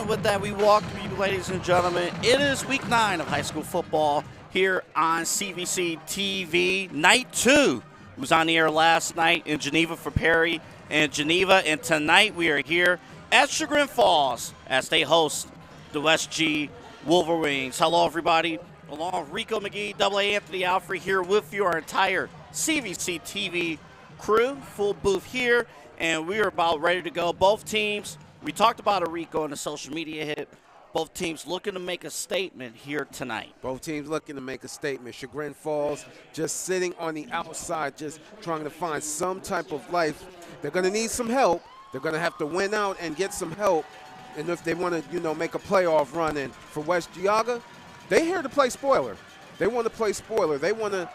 And with that, we welcome you, ladies and gentlemen. It is week 9 of high school football here on CVC TV. Night 2 was on the air last night in Geneva for Perry and Geneva. And tonight we are here at Chagrin Falls as they host the West Geauga Wolverines. Hello, everybody. Along with Rico McGee, AA Anthony Alfrey here with you, our entire CVC TV crew. Full booth here, and we are about ready to go. Both teams, we talked about Rico in the social media hit. Both teams looking to make a statement here tonight. Both teams looking to make a statement. Chagrin Falls just sitting on the outside, just trying to find some type of life. They're going to need some help. They're going to have to win out and get some help. And if they want to, make a playoff run. And for West Geauga, they're here to play spoiler. They want to play spoiler. They want to,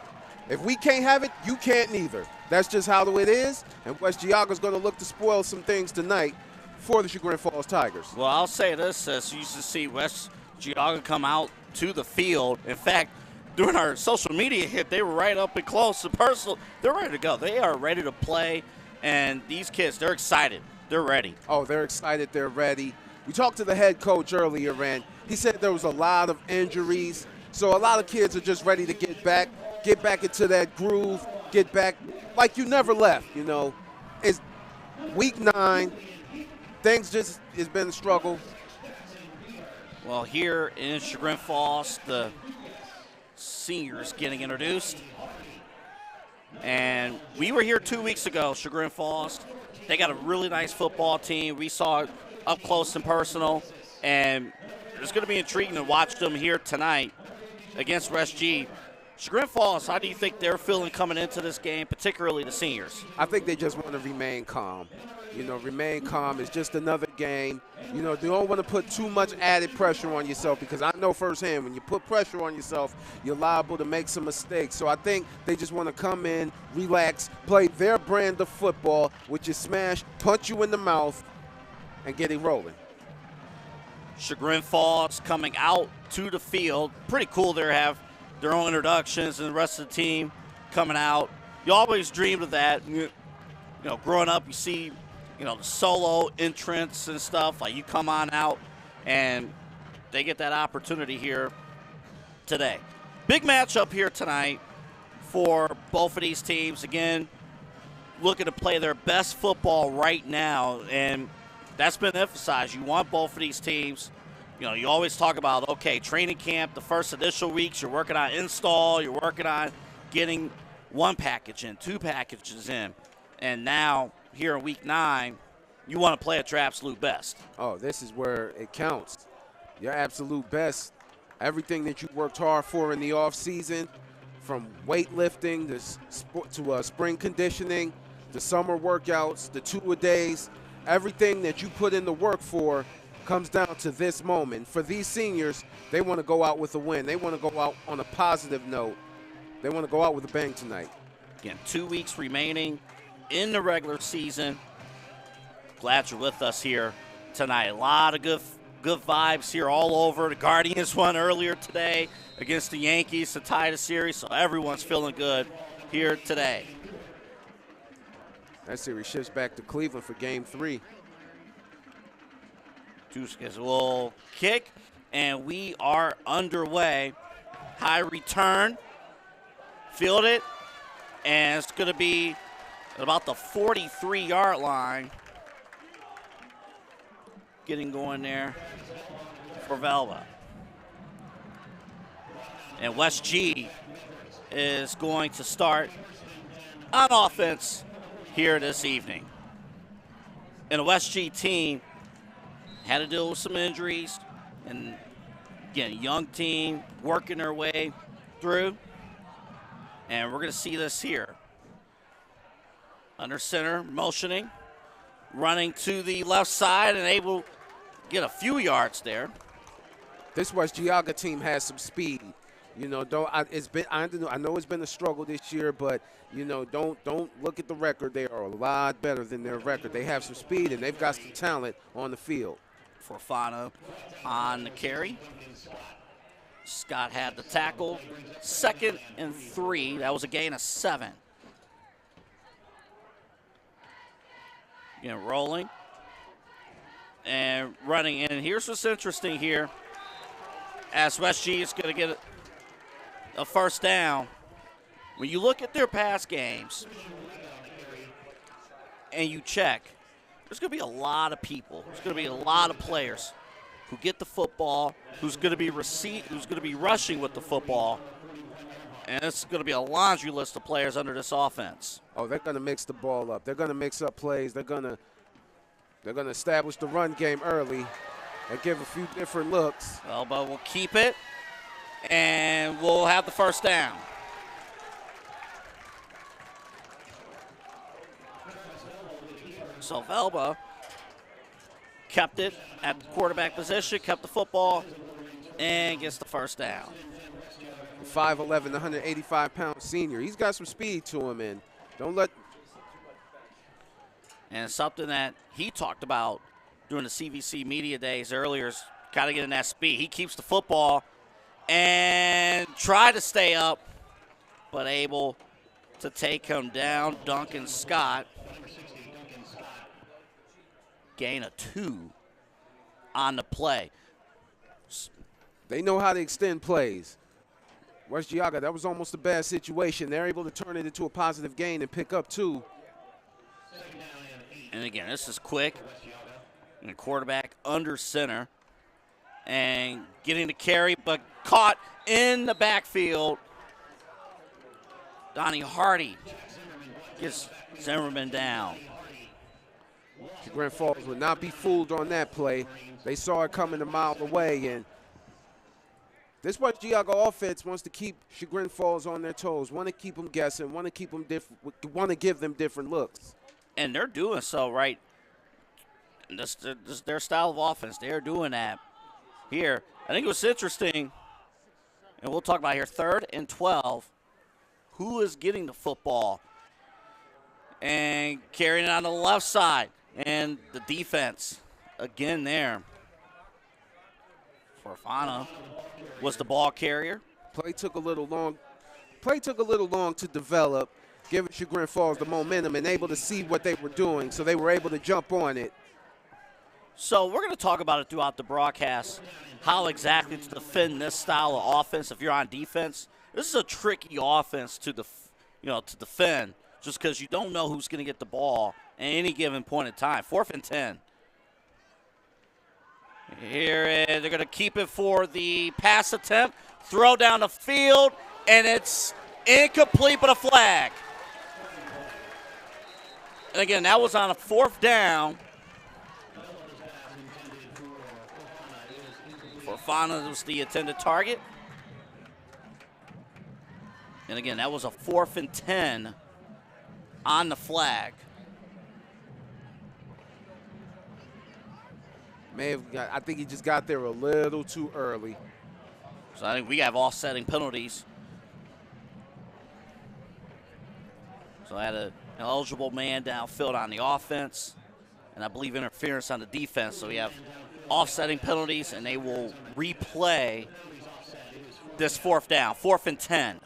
if we can't have it, you can't neither. That's just how it is. And West Geauga's going to look to spoil some things tonight for the Chagrin Falls Tigers. Well, I'll say this, as you used to see West Geauga come out to the field. In fact, during our social media hit, they were right up and close and personal. They're ready to go. They are ready to play, and these kids, they're excited. They're ready. Oh, they're excited. They're ready. We talked to the head coach earlier, and he said there was a lot of injuries. So a lot of kids are just ready to get back into that groove, get back like you never left, It's week 9. Things just has been a struggle. Well, here in Chagrin Falls, the seniors getting introduced. And we were here 2 weeks ago, Chagrin Falls. They got a really nice football team. We saw it up close and personal. And it's going to be intriguing to watch them here tonight against West Geauga. Chagrin Falls, how do you think they're feeling coming into this game, particularly the seniors? I think they just want to remain calm. Remain calm. It's just another game. They don't want to put too much added pressure on yourself, because I know firsthand when you put pressure on yourself, you're liable to make some mistakes. So I think they just want to come in, relax, play their brand of football, which is smash, punch you in the mouth, and get it rolling. Chagrin Falls coming out to the field. Pretty cool there, have their own introductions and the rest of the team coming out. You always dreamed of that. Growing up, you see, the solo entrance and stuff. Like, you come on out, and they get that opportunity here today. Big matchup here tonight for both of these teams. Again, looking to play their best football right now, and that's been emphasized. You want both of these teams. You always talk about, okay, training camp, the first initial weeks, you're working on install, you're working on getting one package in, 2 packages in. And now, here in week 9, you want to play at your absolute best. Oh, this is where it counts. Your absolute best. Everything that you worked hard for in the offseason, from weightlifting to spring conditioning, the summer workouts, the 2-a-days, everything that you put in the work for comes down to this moment. For these seniors, they want to go out with a win. They want to go out on a positive note. They want to go out with a bang tonight. Again, 2 weeks remaining in the regular season. Glad you're with us here tonight. A lot of good vibes here all over. The Guardians won earlier today against the Yankees to tie the series, so everyone's feeling good here today. That series shifts back to Cleveland for Game 3. Tuskis will kick, and we are underway. High return, field it, and it's going to be at about the 43-yard line. Getting going there for Velva. And West Geauga is going to start on offense here this evening. And the West Geauga team had to deal with some injuries. And again, a young team working their way through. And we're going to see this here. Under center, motioning, running to the left side and able to get a few yards there. This West Geauga team has some speed. I know it's been a struggle this year, but don't look at the record. They are a lot better than their record. They have some speed and they've got some talent on the field. Fofana on the carry. Scott had the tackle. 2nd and 3. That was a gain of 7. Rolling. and running. And here's what's interesting here. As West G is going to get a first down, when you look at their pass games and you check, there's going to be a lot of people. There's going to be a lot of players who get the football, who's going to be rushing with the football. And it's going to be a laundry list of players under this offense. Oh, they're going to mix the ball up. They're going to mix up plays. They're going to establish the run game early and give a few different looks. Elbow will keep it, and we'll have the first down. So Velba kept it at the quarterback position, kept the football, and gets the first down. 5'11", 185-pound senior. He's got some speed to him, and don't let. And something that he talked about during the CVC media days earlier is kind of getting that speed. He keeps the football and try to stay up, but able to take him down. Duncan Scott, gain of 2 on the play. They know how to extend plays. West Geauga, that was almost a bad situation. They're able to turn it into a positive gain and pick up 2. And again, this is quick. And the quarterback under center. And getting the carry, but caught in the backfield. Donnie Hardy gets Zimmerman down. Chagrin Falls would not be fooled on that play. They saw it coming a mile away, and this West Geauga offense wants to keep Chagrin Falls on their toes, want to keep them guessing, want to keep them want to give them different looks. And they're doing so, right? This their style of offense. They're doing that here. I think it was interesting, and we'll talk about here, 3rd and 12. Who is getting the football and carrying it on the left side? And the defense, again there. Forfana was the ball carrier. Play took a little long. Play took a little long to develop, giving Chagrin Falls the momentum and able to see what they were doing, so they were able to jump on it. So we're going to talk about it throughout the broadcast, how exactly to defend this style of offense. If you're on defense, this is a tricky offense to defend, just because you don't know who's going to get the ball at any given point in time. 4th and 10. Here they're going to keep it for the pass attempt. Throw down the field, and it's incomplete, but a flag. And again, that was on a 4th down. Forfana was the intended target. And again, that was a 4th and 10 on the flag. I think he just got there a little too early. So I think we have offsetting penalties. So I had an eligible man downfield on the offense, and I believe interference on the defense. So we have offsetting penalties, and they will replay this 4th down, 4th and 10.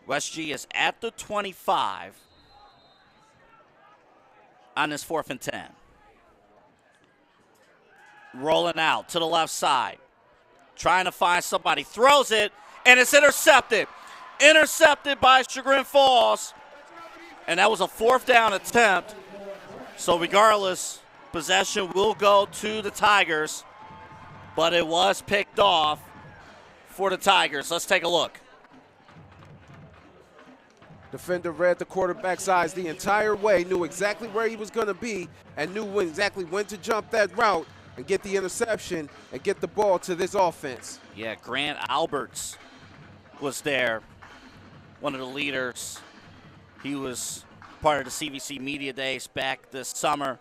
West G is at the 25 on this 4th and 10. Rolling out to the left side. Trying to find somebody. Throws it, and it's intercepted. Intercepted by Chagrin Falls. And that was a 4th down attempt. So regardless, possession will go to the Tigers. But it was picked off for the Tigers. Let's take a look. Defender read the quarterback's eyes the entire way, knew exactly where he was going to be, and knew exactly when to jump that route and get the interception and get the ball to this offense. Yeah, Grant Alberts was there, one of the leaders. He was part of the CVC media days back this summer,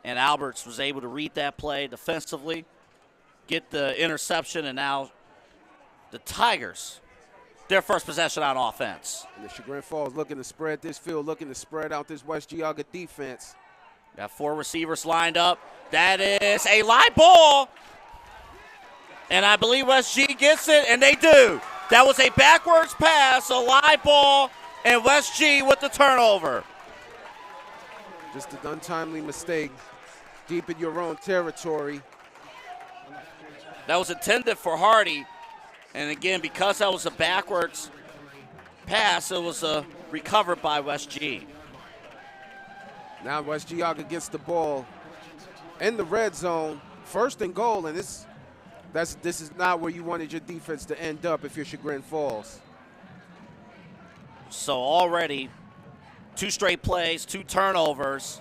and Alberts was able to read that play defensively, get the interception, and now the Tigers, their first possession on offense. And the Chagrin Falls looking to spread this field, looking to spread out this West Geauga defense. Got 4 receivers lined up. That is a live ball. And I believe West G gets it, and they do. That was a backwards pass, a live ball, and West G with the turnover. Just an untimely mistake deep in your own territory. That was intended for Hardy. And again, because that was a backwards pass, it was recovered by West G. Now West Geauga gets the ball in the red zone, 1st and goal, and this is not where you wanted your defense to end up if you're Chagrin Falls. So already 2 straight plays, 2 turnovers,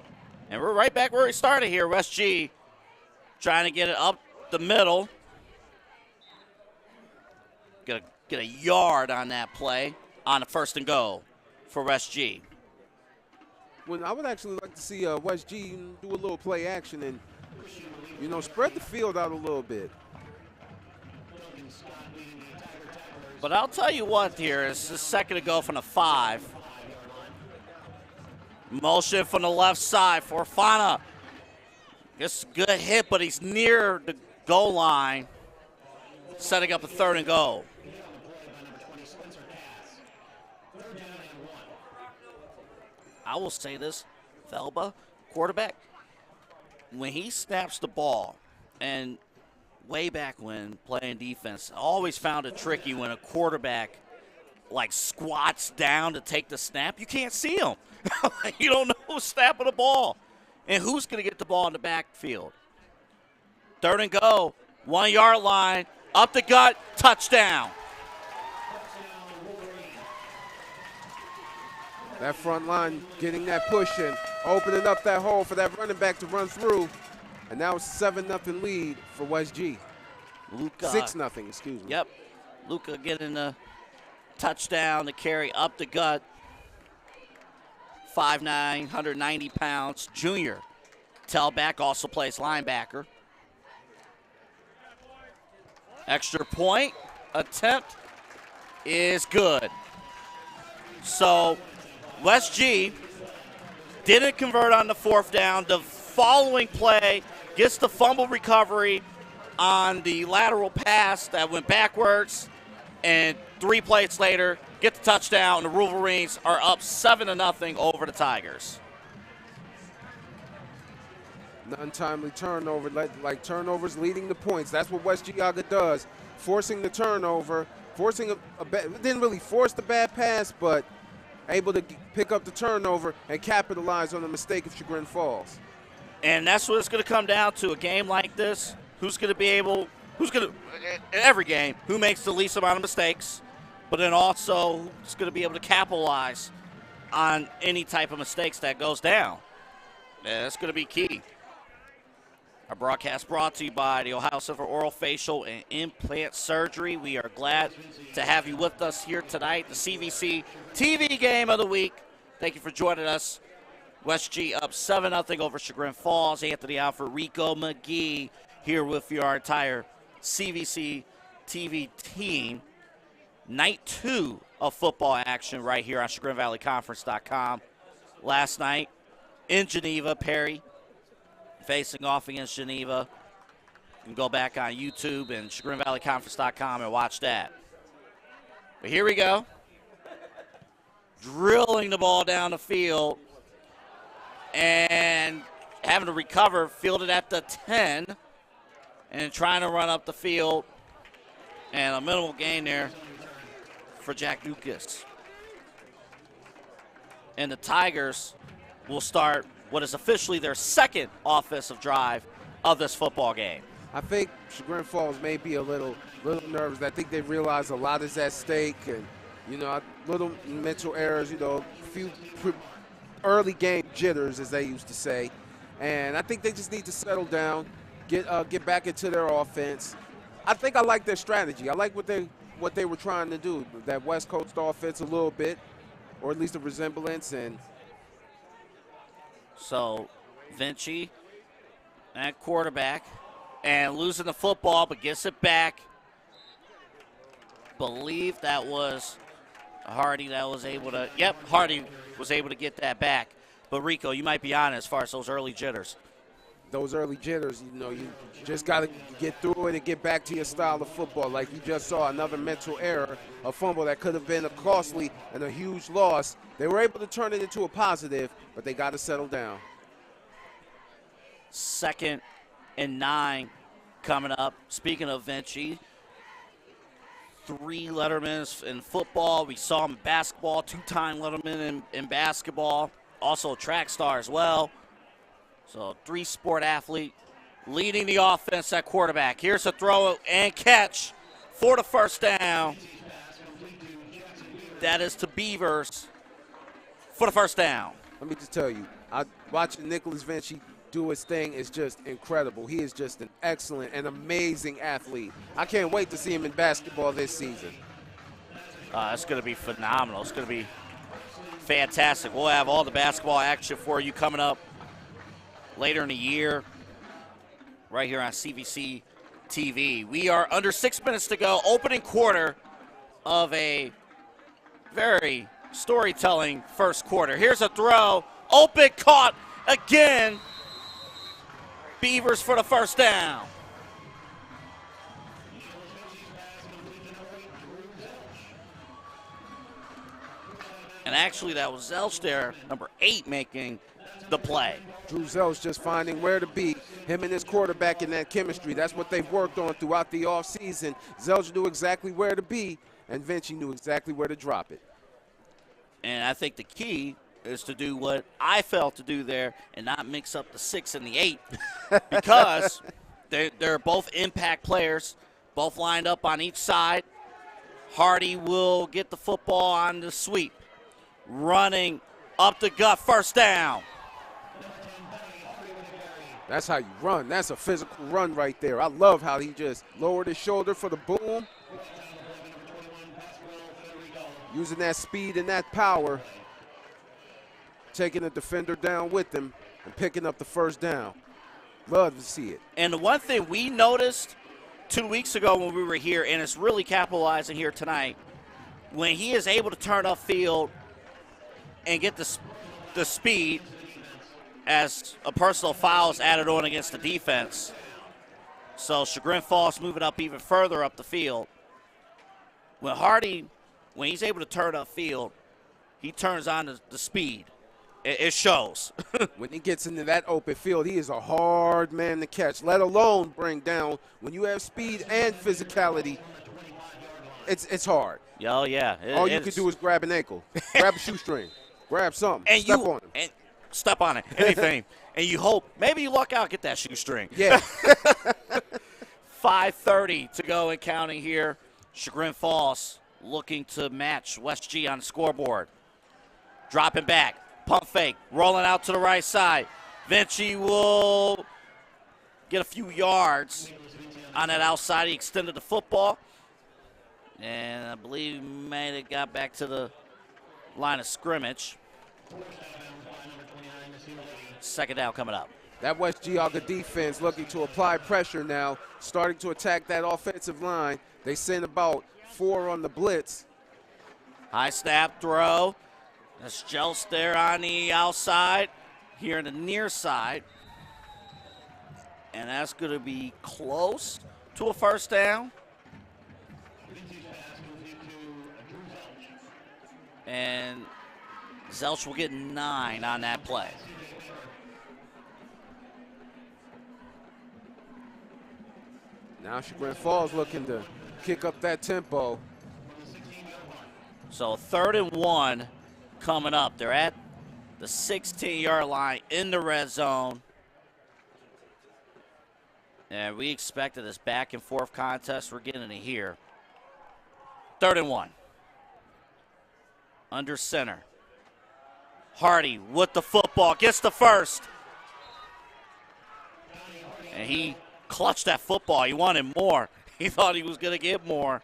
and we're right back where we started here. West G trying to get it up the middle. Get a yard on that play on a 1st and goal for West G. Well, I would actually like to see West G do a little play action and, spread the field out a little bit. But I'll tell you what here, it's the 2nd to go from the 5. Motion from the left side for Fana. Gets a good hit, but he's near the goal line, setting up a 3rd and goal. I will say this, Felba, quarterback, when he snaps the ball, and way back when playing defense, I always found it tricky when a quarterback squats down to take the snap. You can't see him. You don't know who's snapping the ball and who's going to get the ball in the backfield. 3rd and go, 1 yard line, up the gut, touchdown. That front line getting that push and opening up that hole for that running back to run through. And now it's 7-0 lead for West G. Luca. 6-0, excuse me. Yep. Luca getting a touchdown to carry up the gut. 5'9", 190 pounds, junior. Tailback also plays linebacker. Extra point attempt is good. So West G didn't convert on the 4th down. The following play gets the fumble recovery on the lateral pass that went backwards, and 3 plays later, get the touchdown, and the Wolverines are up 7-0 over the Tigers. An untimely turnover, like turnovers leading to points. That's what West Geauga does, forcing the turnover, didn't really force the bad pass, but able to pick up the turnover and capitalize on the mistake of Chagrin Falls. And that's what it's going to come down to. A game like this, in every game, who makes the least amount of mistakes, but then also who's going to be able to capitalize on any type of mistakes that goes down. Yeah, that's going to be key. Our broadcast brought to you by the Ohio Center for Oral, Facial, and Implant Surgery. We are glad to have you with us here tonight. The CVC TV game of the week. Thank you for joining us. West G up 7-0 over Chagrin Falls. Anthony Alford, Rico McGee here with your entire CVC TV team. Night 2 of football action right here on ChagrinValleyConference.com. Last night in Geneva, Perry facing off against Geneva. You can go back on YouTube and ChagrinValleyConference.com and watch that. But here we go. Drilling the ball down the field and having to recover, fielded at the 10 and trying to run up the field. And a minimal gain there for Jack Lucas. And the Tigers will start what is officially their 2nd offensive drive of this football game. I think Chagrin Falls may be a little nervous. I think they realize a lot is at stake, and little mental errors. A few early game jitters, as they used to say, and I think they just need to settle down, get back into their offense. I think I like their strategy. I like what they were trying to do. That West Coast offense a little bit, or at least a resemblance, and. So, Vinci at quarterback and losing the football, but gets it back. Believe that was Hardy that was able to. Yep, Hardy was able to get that back. But Rico, you might be on as far as those early jitters. Those early jitters, you just got to get through it and get back to your style of football. Like you just saw, another mental error, a fumble that could have been a costly and a huge loss. They were able to turn it into a positive, but they got to settle down. 2nd and 9 coming up. Speaking of Vinci, 3 Lettermans in football. We saw him in basketball, 2-time Letterman in basketball. Also a track star as well. So 3-sport athlete leading the offense at quarterback. Here's a throw and catch for the first down. That is to Beavers for the first down. Let me just tell you, watching Nicholas Vinci do his thing is just incredible. He is just an excellent and amazing athlete. I can't wait to see him in basketball this season. It's going to be phenomenal. It's going to be fantastic. We'll have all the basketball action for you coming up later in the year right here on CVC TV. We are under 6 minutes to go. Opening quarter of a very storytelling first quarter. Here's a throw. Open, caught again. Beavers for the first down. And actually, that was Zelch there, number 8, making the play. Drew Zelch just finding where to be. Him and his quarterback in that chemistry. That's what they've worked on throughout the offseason. Zelch knew exactly where to be, and Vinci knew exactly where to drop it. And I think the key is to do what I failed to do there and not mix up the 6 and the 8 because they're both impact players, both lined up on each side. Hardy will get the football on the sweep. Running up the gut, first down. That's how you run. That's a physical run right there. I love how he just lowered his shoulder for the boom. Using that speed and that power. Taking the defender down with him and picking up the first down. Love to see it. And the one thing we noticed 2 weeks ago when we were here, and it's really capitalizing here tonight, when he is able to turn upfield and get the speed as a personal foul is added on against the defense. So Chagrin Falls moving up even further up the field. When Hardy, when he's able to turn upfield, he turns on the speed. It shows. When he gets into that open field, he is a hard man to catch, let alone bring down. When you have speed and physicality, it's hard. Oh, yeah. All you can do is grab an ankle, grab a shoestring, grab something, and step on him. And step on it, anything. And you hope, maybe you luck out, get that shoestring. Yeah. 5:30 to go and counting here. Chagrin Falls looking to match West G on the scoreboard. Dropping back. Pump fake, rolling out to the right side. Vinci will get a few yards on that outside. He extended the football. And I believe he may have got back to the line of scrimmage. Second down coming up. That West Geauga defense looking to apply pressure now, starting to attack that offensive line. They send about 4 on the blitz. High snap throw. That's Jelst there on the outside, here in the near side. And that's going to be close to a first down. And Zelch will get 9 on that play. Now Chagrin Falls looking to kick up that tempo. So 3rd and 1 coming up. They're at the 16-yard line in the red zone. And we expected this back and forth contest. We're getting it here. 3rd and 1. Under center. Hardy with the football. Gets the first. And he clutched that football. He wanted more. He thought he was going to get more.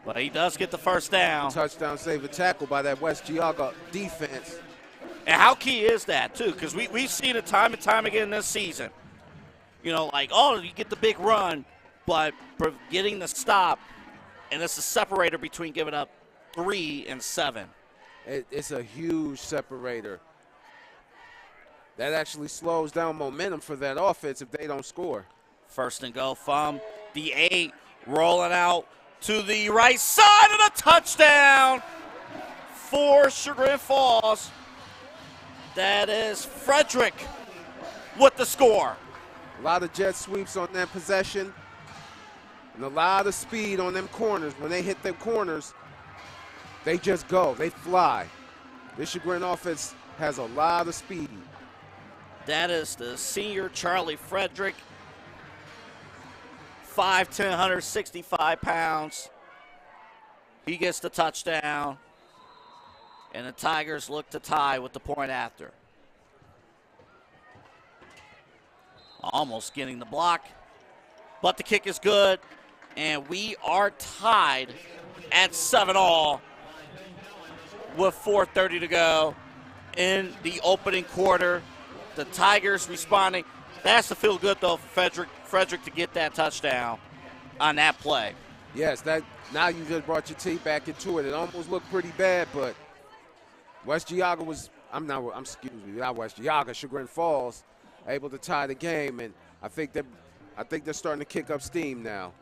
But he does get the first down. Touchdown save a tackle by that West Geauga defense. And how key is that, too? Because we've seen it time and time again this season. You know, like, oh, you get the big run, but for getting the stop, and it's a separator between giving up 3 and 7. It's a huge separator. That actually slows down momentum for that offense if they don't score. First and go from the 8, rolling out to the right side of the touchdown for Chagrin Falls. That is Frederick with the score. lot of jet sweeps on that possession. And a lot of speed on them corners. When they hit them corners, they just go. They fly. This Chagrin offense has a lot of speed. That is the senior Charlie Frederick. 5'10", 165 pounds. He gets the touchdown. And the Tigers look to tie with the point after. Almost getting the block. But the kick is good. And we are tied at 7-all with 4:30 to go in the opening quarter. The Tigers responding. That's to feel good, though, for Frederick to get that touchdown on that play. Yes, that now you just brought your team back into it. It almost looked pretty bad, but West Geauga was, not West Geauga, Chagrin Falls, able to tie the game, and I think they're starting to kick up steam now.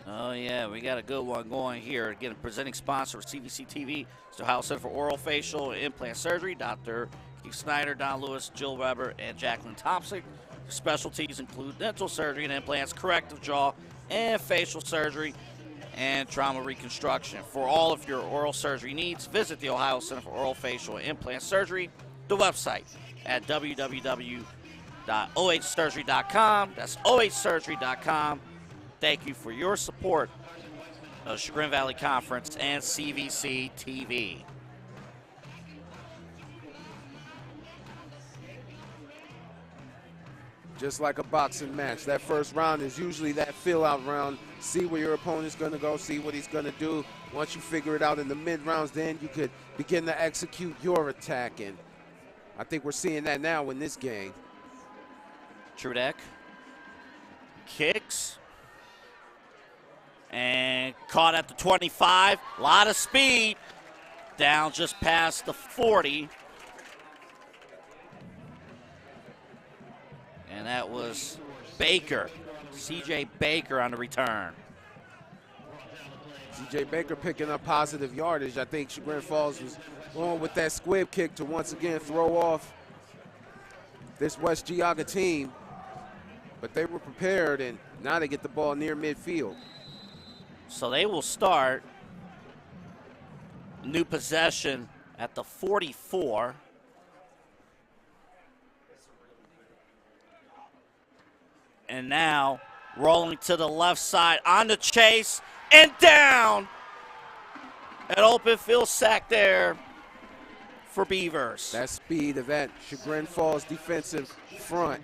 Oh, yeah, we got a good one going here. Again, presenting sponsor of CVC TV. It's the Ohio Center for Oral, Facial, and Implant Surgery. Dr. Keith Snyder, Don Lewis, Jill Weber, and Jacqueline Thompson. Specialties include dental surgery and implants, corrective jaw and facial surgery, and trauma reconstruction. For all of your oral surgery needs, visit the Ohio Center for Oral, Facial, and Implant Surgery, the website at www.ohsurgery.com. That's ohsurgery.com. Thank you for your support of Chagrin Valley Conference and CVC TV. Just like a boxing match, that first round is usually that fill-out round. See where your opponent's going to go, see what he's going to do. Once you figure it out in the mid-rounds, then you could begin to execute your attack. And I think we're seeing that now in this game. Trudek kicks and caught at the 25. A lot of speed. Down just past the 40. And that was Baker, C.J. Baker on the return. C.J. Baker picking up positive yardage. I think Chagrin Falls was going with that squib kick to once again throw off this West Geauga team. But they were prepared, and now they get the ball near midfield. So they will start new possession at the 44. And now rolling to the left side on the chase and down. An open field sack there for Beavers. That speed of that Chagrin Falls defensive front.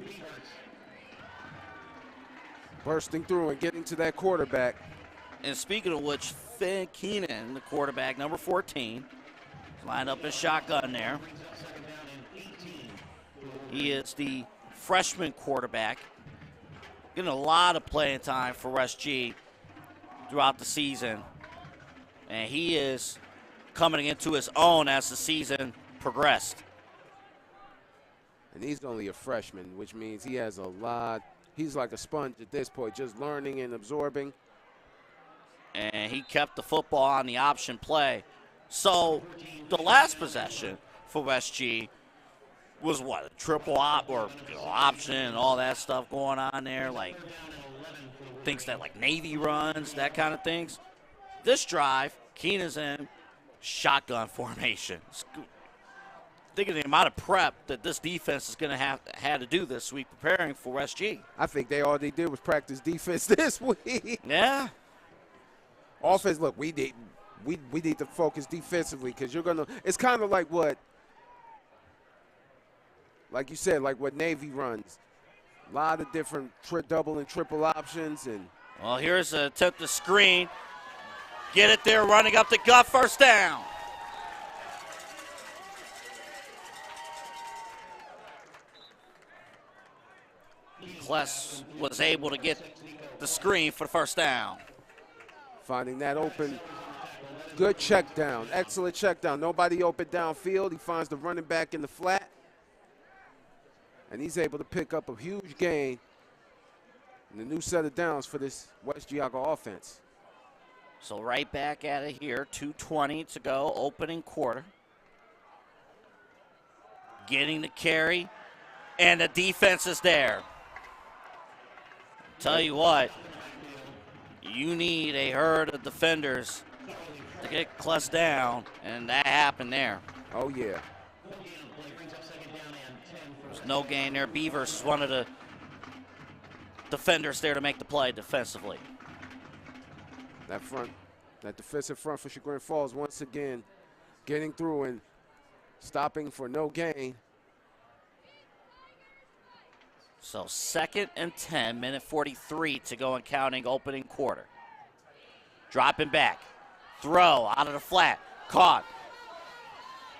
Bursting through and getting to that quarterback. And speaking of which, Finn Keenan, the quarterback, number 14, lined up in shotgun there. He is the freshman quarterback. Getting a lot of playing time for West G throughout the season. And he is coming into his own as the season progressed. And he's only a freshman, which means he has a lot. He's like a sponge at this point, just learning and absorbing. And he kept the football on the option play. So the last possession for West G was what, a triple op or option and all that stuff going on there, like things that like Navy runs, that kind of things. This drive, Keenan's in shotgun formation. Think of the amount of prep that this defense is going to have had to do this week preparing for West G. I think all they did was practice defense this week. Yeah. Offense, look, we need to focus defensively because you're going to – it's kind of like what – like you said, like what Navy runs. A lot of different double and triple options. And well, here's an attempt to screen. Get it there, running up the gut, first down. Kless was able to get the screen for the first down. Finding that open, good check down, excellent check down. Nobody open downfield. He finds the running back in the flat. And he's able to pick up a huge gain in the new set of downs for this West Geauga offense. So right back at it here, 2:20 to go, opening quarter. Getting the carry, and the defense is there. tell you what, you need a herd of defenders to get Kless down, and that happened there. Oh, yeah. There's no gain there. Beavers is one of the defenders there to make the play defensively. That front, that defensive front for Chagrin Falls once again getting through and stopping for no gain. So 2nd and 10, minute 43 to go and counting, opening quarter. Dropping back, throw out of the flat, caught.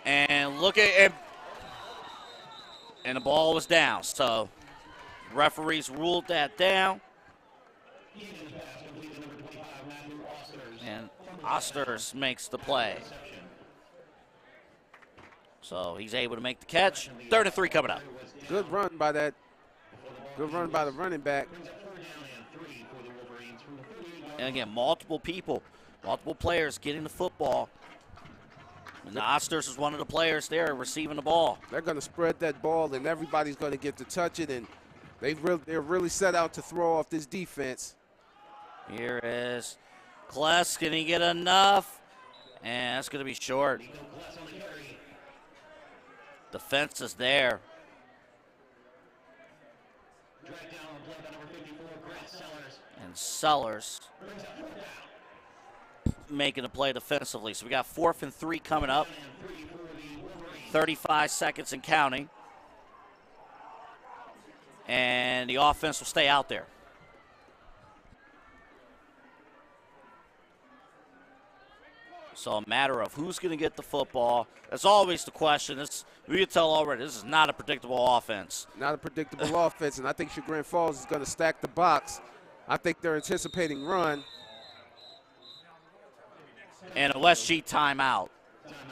And look at it, and the ball was down. So referees ruled that down. And Osters makes the play. So he's able to make the catch. 3rd and 3 coming up. Good run by that. Good run by the running back. And again, multiple players getting the football. And Osters is one of the players there receiving the ball. They're going to spread that ball, and everybody's going to get to touch it, and they're really set out to throw off this defense. Here is Kless. Can he get enough? And that's going to be short. Defense is there. And Sellers making a play defensively. So we got 4th and 3 coming up. 35 seconds and counting. And the offense will stay out there. So a matter of who's going to get the football. That's always the question. We can tell already this is not a predictable offense. Not a predictable offense, and I think Chagrin Falls is going to stack the box. I think they're anticipating run. And a West G timeout.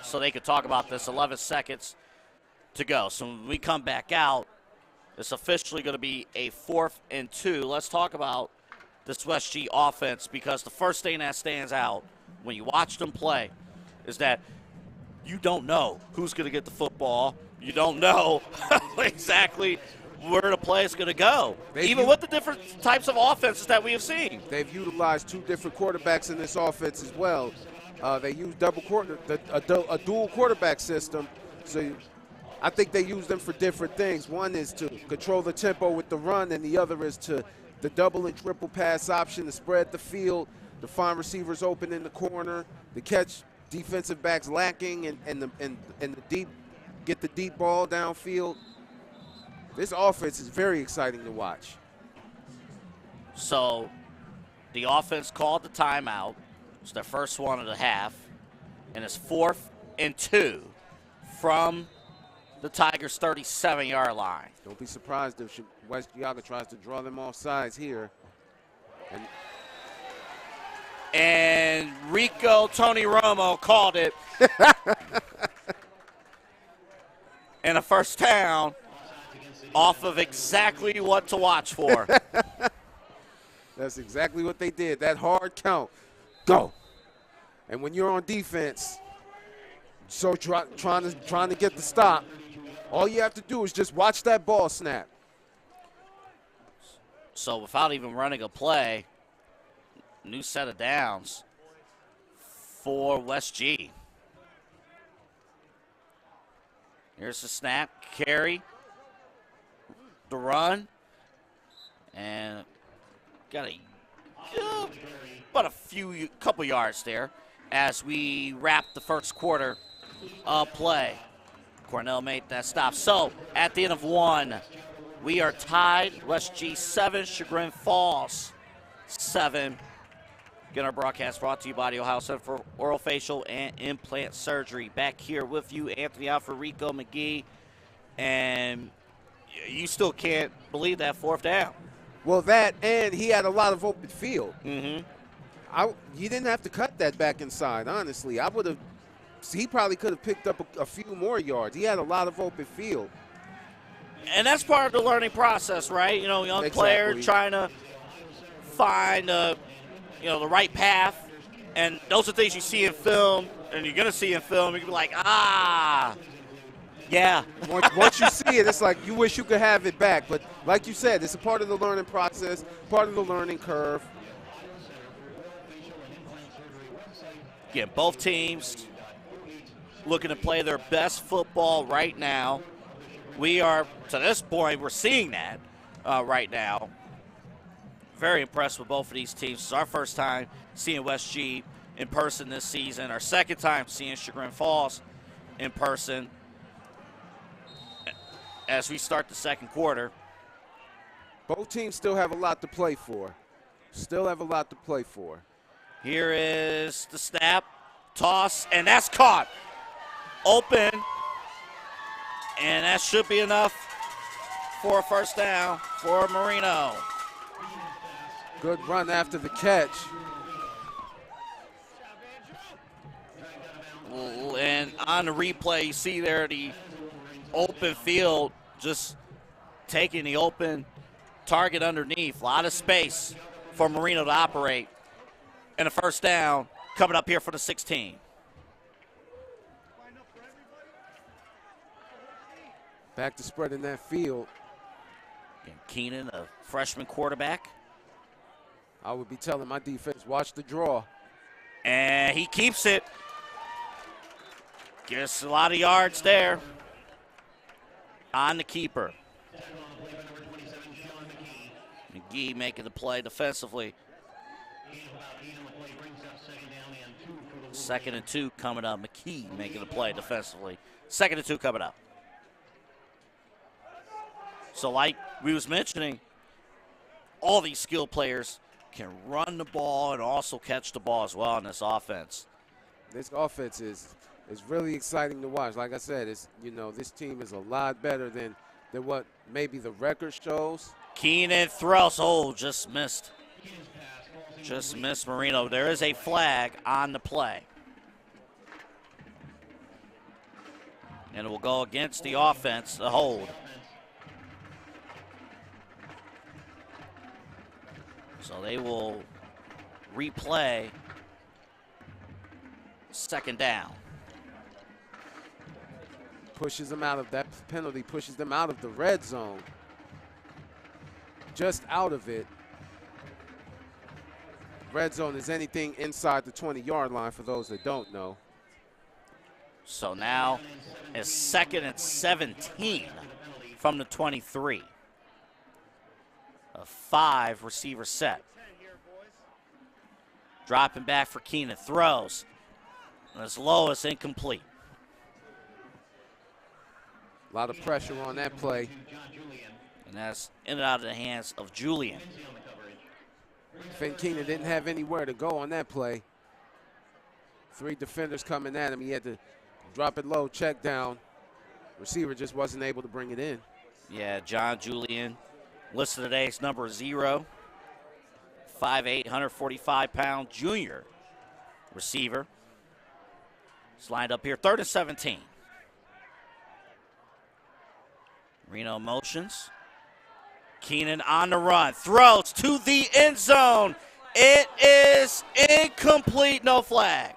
So they could talk about this. 11 seconds to go. So when we come back out, it's officially going to be a 4th and 2. Let's talk about this West G offense, because the first thing that stands out when you watch them play is that you don't know who's going to get the football. You don't know exactly where the play is going to go, even with the different types of offenses that we have seen. They've utilized 2 different quarterbacks in this offense as well. They use a dual quarterback system. So I think they use them for different things. One is to control the tempo with the run, and the other is to the double and triple pass option to spread the field, to find receivers open in the corner, to catch defensive backs lacking, and the deep, get the deep ball downfield. This offense is very exciting to watch. So the offense called the timeout. It's their first one of the half, and it's 4th and 2 from the Tigers' 37-yard line. Don't be surprised if West Geauga tries to draw them off sides here. And Rico Tony Romo called it. And a first down off of exactly what to watch for. That's exactly what they did. That hard count. Go. And when you're on defense, so trying to get the stop, all you have to do is just watch that ball snap. So without even running a play, new set of downs for West G. Here's the snap, carry, the run, and got about couple yards there as we wrap the first quarter of play. Cornell made that stop. So at the end of 1, we are tied. West G 7, Chagrin Falls 7. Again, our broadcast brought to you by the Ohio Center for Oral, Facial, and Implant Surgery. Back here with you, Anthony Alfarico McGee, and you still can't believe that 4th down. Well, that, and he had a lot of open field. Mm-hmm. You didn't have to cut that back inside, honestly. He probably could have picked up a few more yards. He had a lot of open field. And that's part of the learning process, right? You know, young player trying to find the right path. And those are things you see in film, and you're going to see in film. You can be like, Yeah. Once you see it, it's like you wish you could have it back. But like you said, it's a part of the learning process, part of the learning curve. Again, both teams looking to play their best football right now. We are, to this point, we're seeing that right now. Very impressed with both of these teams. It's our first time seeing West G in person this season. Our second time seeing Chagrin Falls in person as we start the second quarter. Both teams still have a lot to play for. Still have a lot to play for. Here is the snap, toss, and that's caught. Open, and that should be enough for a first down for Marino. Good run after the catch. And on the replay, you see there the open field, just taking the open target underneath. A lot of space for Marino to operate. And a first down coming up here for the 16. Back to spreading that field. And Keenan, a freshman quarterback. I would be telling my defense, watch the draw. And he keeps it. Gets a lot of yards there on the keeper. McGee making the play defensively. 2nd and 2 coming up. McKee making the play defensively. 2nd and 2 coming up. So like we was mentioning, all these skilled players can run the ball and also catch the ball as well in this offense. This offense is really exciting to watch. Like I said, it's, you know, this team is a lot better than what maybe the record shows. Keenan throws. Oh, just missed. Just missed Marino. There is a flag on the play. And it will go against the offense, the hold. So they will replay 2nd down. Pushes them out of that penalty, pushes them out of the red zone. Just out of it. Red zone is anything inside the 20-yard line for those that don't know. So now it's 2nd and 17 from the 23. A 5 receiver set. Dropping back for Keenan. Throws. As low as incomplete. A lot of pressure on that play. And that's in and out of the hands of Julian. Finn Keenan didn't have anywhere to go on that play. 3 defenders coming at him. He had to drop it low, check down. Receiver just wasn't able to bring it in. Yeah, John Julian listed today as number 0. 5'8", 145-pound junior receiver. It's lined up here, 3rd and 17. Reno motions. Keenan on the run, throws to the end zone. It is incomplete, no flag.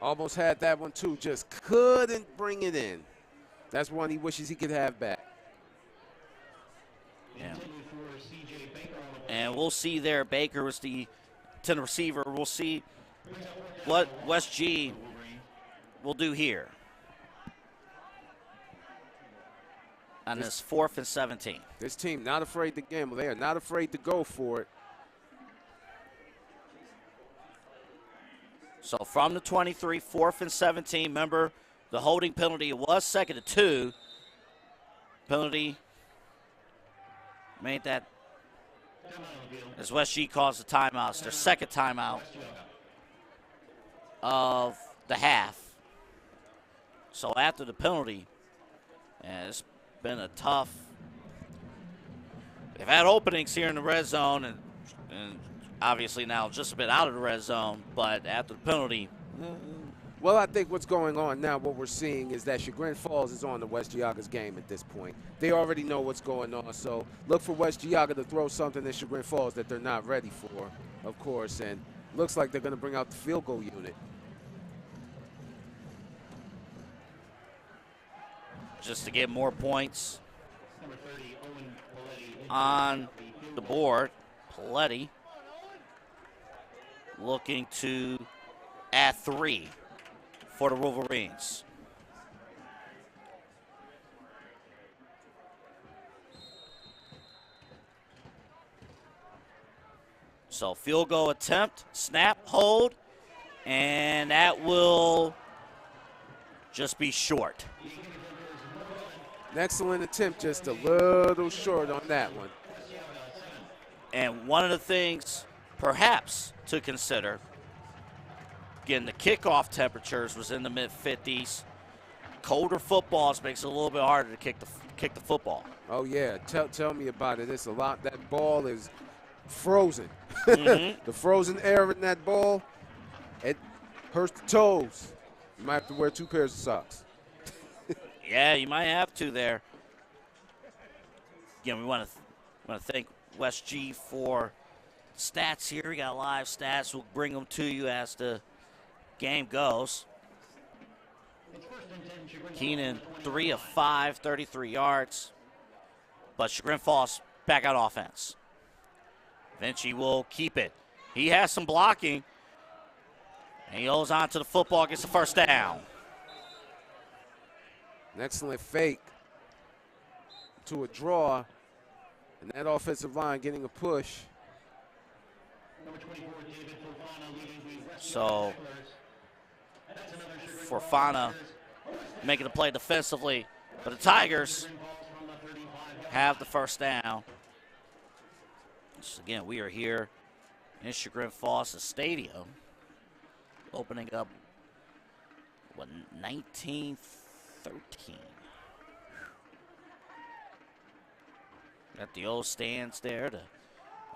Almost had that one too, just couldn't bring it in. That's one he wishes he could have back. Yeah. And we'll see there, Baker was the 10 receiver. We'll see what West G will do here on this 4th and 17. This team not afraid to gamble. They are not afraid to go for it. So from the 23, 4th and 17. Remember, the holding penalty was 2nd and 2. Penalty made that as West G calls the timeout. It's their 2nd timeout of the half. So after the penalty, it's been a tough. They've had openings here in the red zone, and obviously now just a bit out of the red zone, but after the penalty. Well, I think what's going on now, what we're seeing is that Chagrin Falls is on the West Geauga's game at this point. They already know what's going on, so look for West Geauga to throw something at Chagrin Falls that they're not ready for, of course, and looks like they're going to bring out the field goal unit. just to get more points on the board. Paletti looking to add 3 for the Wolverines. So field goal attempt, snap, hold, and that will just be short. An excellent attempt, just a little short on that one. And one of the things perhaps to consider, again, the kickoff temperatures was in the mid-50s. Colder footballs makes it a little bit harder to kick the football. Oh yeah, tell me about it. It's a lot. That ball is frozen. Mm-hmm. The frozen air in that ball, it hurts the toes. You might have to wear 2 pairs of socks. Yeah, you might have to there. Again, we want to thank West G for stats here. We got live stats. We'll bring them to you as the game goes. Keenan, 3 of 5, 33 yards. But Chagrin Falls back on offense. Vinci will keep it. He has some blocking. And he holds on to the football, gets the first down. An excellent fake to a draw. And that offensive line getting a push. So, Forfana making a play defensively. But the Tigers have the first down. So again, we are here in Chagrin Falls Stadium, opening up, 1913. Got the old stands there,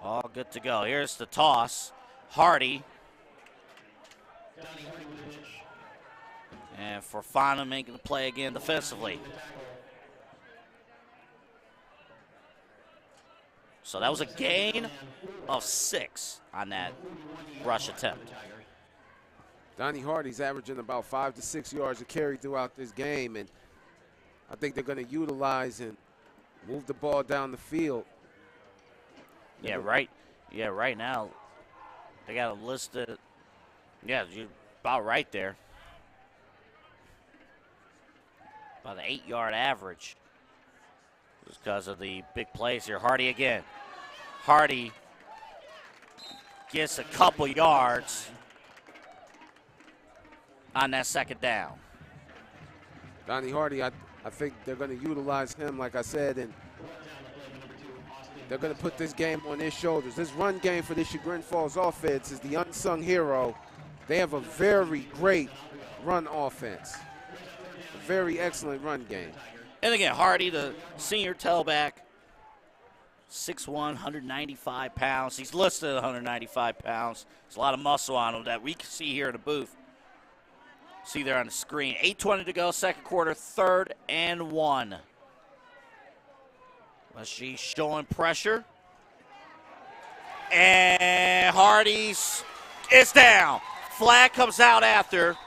all good to go. Here's the toss, Hardy. And Forfana making the play again defensively. So that was a gain of 6 on that rush attempt. Donnie Hardy's averaging about 5 to 6 yards a carry throughout this game, and I think they're going to utilize and move the ball down the field. Yeah, right. Yeah, right now they got a listed. Yeah, you're about right there. About an 8-yard average. Just because of the big plays here. Hardy again. Hardy gets a couple yards on that second down. Donnie Hardy, I think they're going to utilize him, like I said, and they're going to put this game on his shoulders. This run game for the Chagrin Falls offense is the unsung hero. They have a very great run offense. A very excellent run game. And again, Hardy, the senior tailback, 6'1", 195 pounds. He's listed at 195 pounds. There's a lot of muscle on him that we can see here in the booth. See there on the screen. 8:20 to go, second quarter, 3rd and 1. She's showing pressure. And Hardy's is down. Flag comes out after.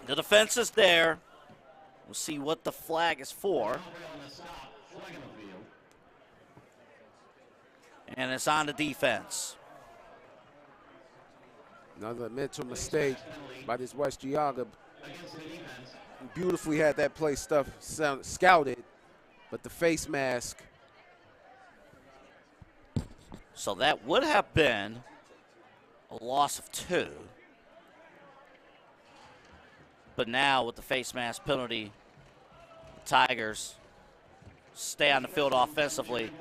The defense is there. We'll see what the flag is for. And it's on the defense. Another mental mistake by this West Geauga. Beautifully had that play scouted, but the face mask. So that would have been a loss of 2. But now with the face mask penalty, the Tigers stay on the field offensively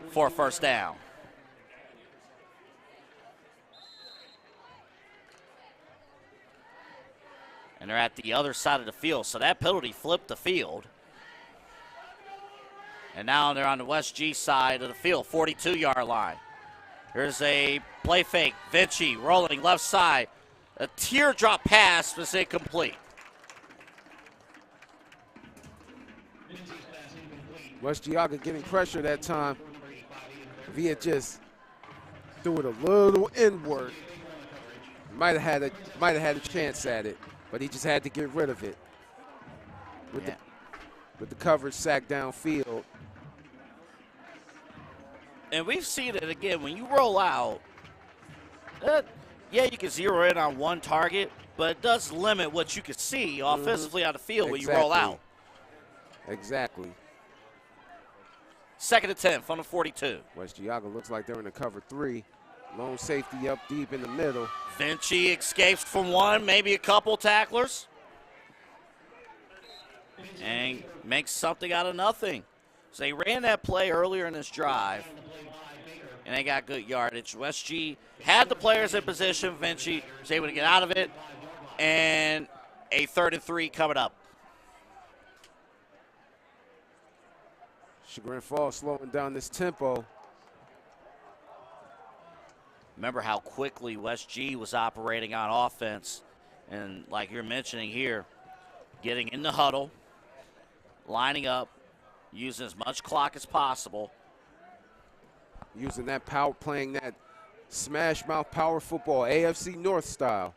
for a first down. And they're at the other side of the field. So that penalty flipped the field. And now they're on the West G side of the field, 42-yard line. Here's a play fake. Vinci rolling left side. A teardrop pass was incomplete. West Geauga getting pressure that time. If he had just threw it a little inward, might have had a chance at it, but he just had to get rid of it. with the coverage sack downfield. And we've seen it again. When you roll out, yeah, you can zero in on one target, but it does limit what you can see offensively on the field when you roll out. Exactly. 2nd and 10 from the 42. West Geauga looks like they're in the cover 3. Lone safety up deep in the middle. Vinci escapes from one, maybe a couple tacklers. And makes something out of nothing. So they ran that play earlier in this drive, and they got good yardage. West G had the players in position. Vinci was able to get out of it, and a 3rd and 3 coming up. Chagrin Falls slowing down this tempo. Remember how quickly West G was operating on offense, and like you're mentioning here, getting in the huddle, lining up, using as much clock as possible. Using that power, playing that smash mouth power football, AFC North style.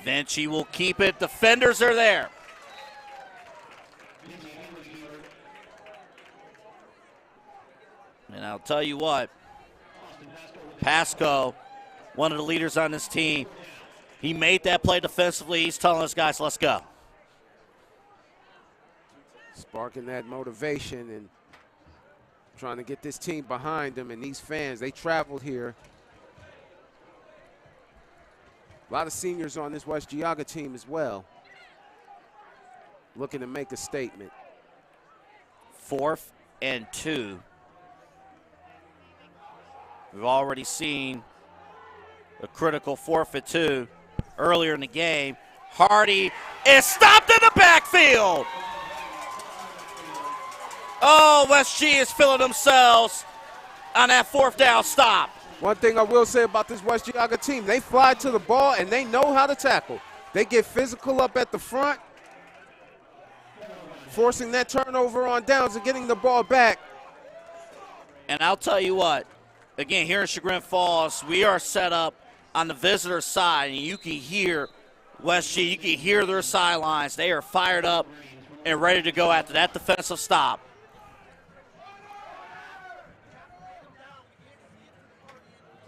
Vinci will keep it. Defenders are there. And I'll tell you what, Pasco, one of the leaders on this team, he made that play defensively. He's telling us, guys, let's go. Sparking that motivation and trying to get this team behind them, and these fans, they traveled here. A lot of seniors on this West Geauga team as well, looking to make a statement. 4th and 2. We've already seen a critical 4th and 2 earlier in the game. Hardy is stopped in the backfield. Oh, West G is feeling themselves on that 4th down stop. One thing I will say about this West Geauga team, they fly to the ball and they know how to tackle. They get physical up at the front, forcing that turnover on downs and getting the ball back. And I'll tell you what, again, here in Chagrin Falls, we are set up on the visitor side, and you can hear West G, you can hear their sidelines. They are fired up and ready to go after that defensive stop.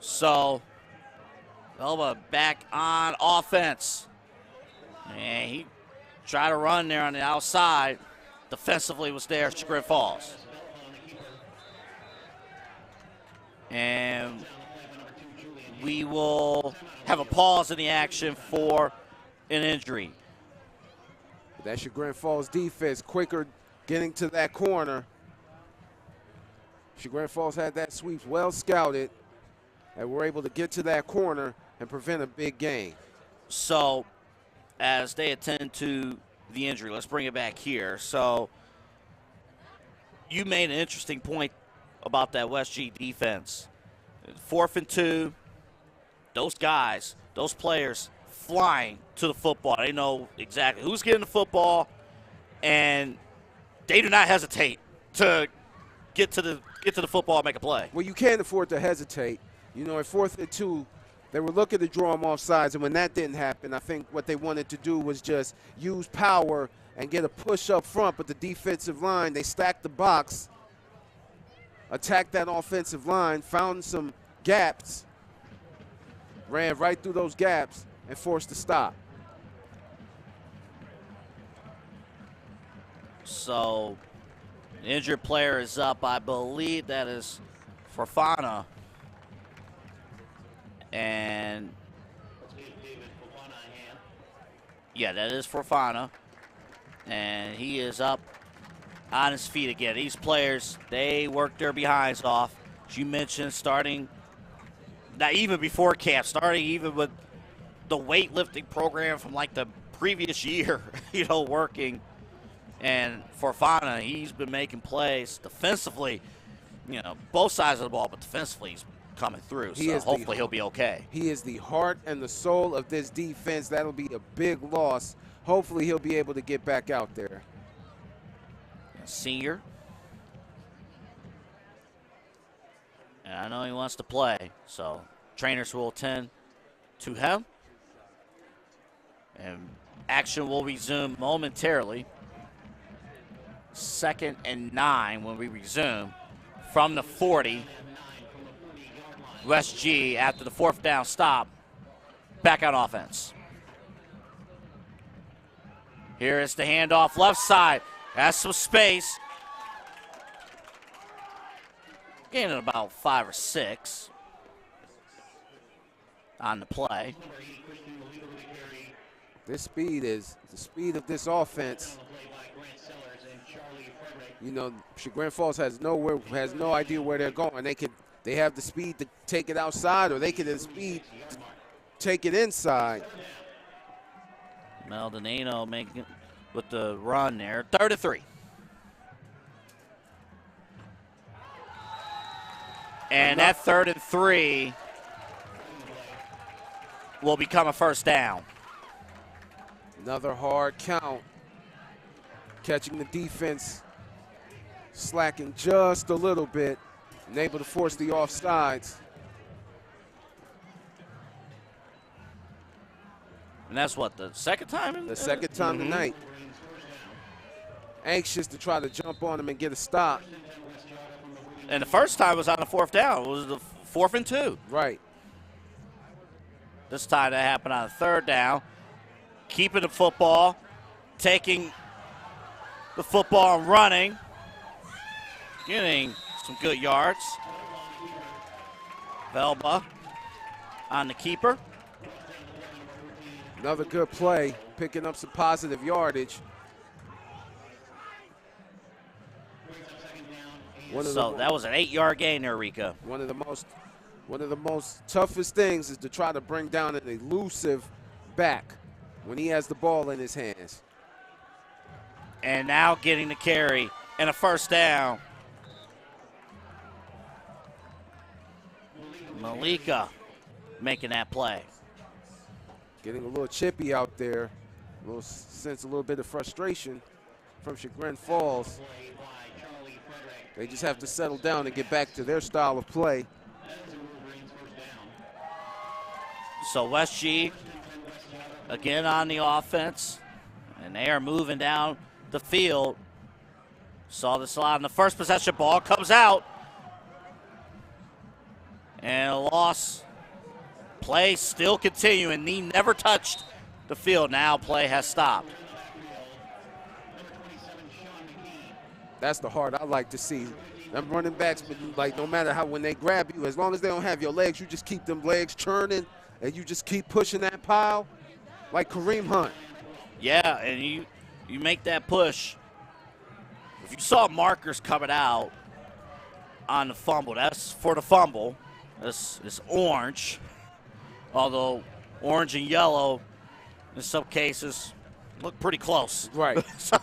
So, Elba back on offense. And he tried to run there on the outside. Defensively was there, Chagrin Falls. And we will have a pause in the action for an injury. That Chagrin Falls defense quicker getting to that corner. Chagrin Falls had that sweep well scouted, and were able to get to that corner and prevent a big gain. So, as they attend to the injury, let's bring it back here. So, you made an interesting point about that West G defense. 4th and 2, those guys, those players flying to the football. They know exactly who's getting the football, and they do not hesitate to get to the football and make a play. Well, you can't afford to hesitate. You know, at 4th and 2, they were looking to draw them off sides, and when that didn't happen, I think what they wanted to do was just use power and get a push up front, but the defensive line, they stacked the box, attacked that offensive line, found some gaps, ran right through those gaps, and forced a stop. So, the injured player is up. I believe that is Forfana. And, yeah, that is Forfana. And he is up on his feet again. These players, they work their behinds off. As you mentioned, starting, not even before camp, starting even with the weightlifting program from like the previous year, you know, working. And Forfana, he's been making plays defensively, you know, both sides of the ball, but defensively he's coming through. So hopefully he'll be okay. He is the heart and the soul of this defense. That'll be a big loss. Hopefully he'll be able to get back out there. Senior. And I know he wants to play, so trainers will attend to him. And action will resume momentarily. 2nd and 9 when we resume from the 40. West G, after the 4th down stop, back on offense. Here is the handoff left side. Has some space. Gaining about 5 or 6 on the play. This speed is the speed of this offense. You know, Chagrin Falls has no idea where they're going. They have the speed to take it outside, or they can have the speed to take it inside. Maldonado making it with the run there. 3rd and 3. And that 3rd and 3 will become a 1st down. Another hard count. Catching the defense, slacking just a little bit, and able to force the offsides. And that's what, the 2nd time? The 2nd time tonight. Anxious to try to jump on him and get a stop. And the 1st time was on the 4th down. It was the 4th and 2. Right. This time that happened on the 3rd down. Keeping the football, taking the football and running. Getting some good yards. Velba on the keeper. Another good play, picking up some positive yardage. That was an 8-yard gain there, Rika. One of the most toughest things is to try to bring down an elusive back when he has the ball in his hands. And now getting the carry and a 1st down. Malika making that play. Getting a little chippy out there. Sense a little bit of frustration from Chagrin Falls. They just have to settle down and get back to their style of play. So West G again on the offense, and they are moving down the field. Saw this a lot in the first possession. Ball comes out. And a loss. Play still continuing. Knee never touched the field. Now play has stopped. That's the part I like to see. Them running backs, like, no matter how, when they grab you, as long as they don't have your legs, you just keep them legs churning and you just keep pushing that pile like Kareem Hunt. Yeah, and you make that push. If you saw markers coming out on the fumble, that's for the fumble. This is orange, although orange and yellow in some cases look pretty close. Right. So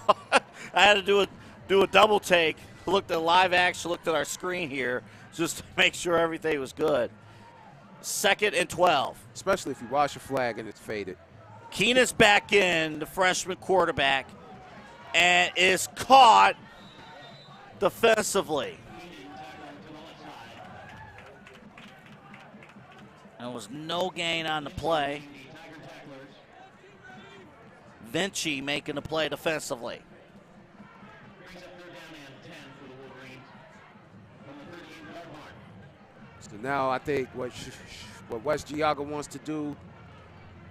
I had to do a double take, looked at live action, looked at our screen here just to make sure everything was good. 2nd and 12. Especially if you wash a flag and it's faded. Keena's back in, the freshman quarterback, and is caught defensively. There was no gain on the play. Vinci making the play defensively. So now I think what West Geauga wants to do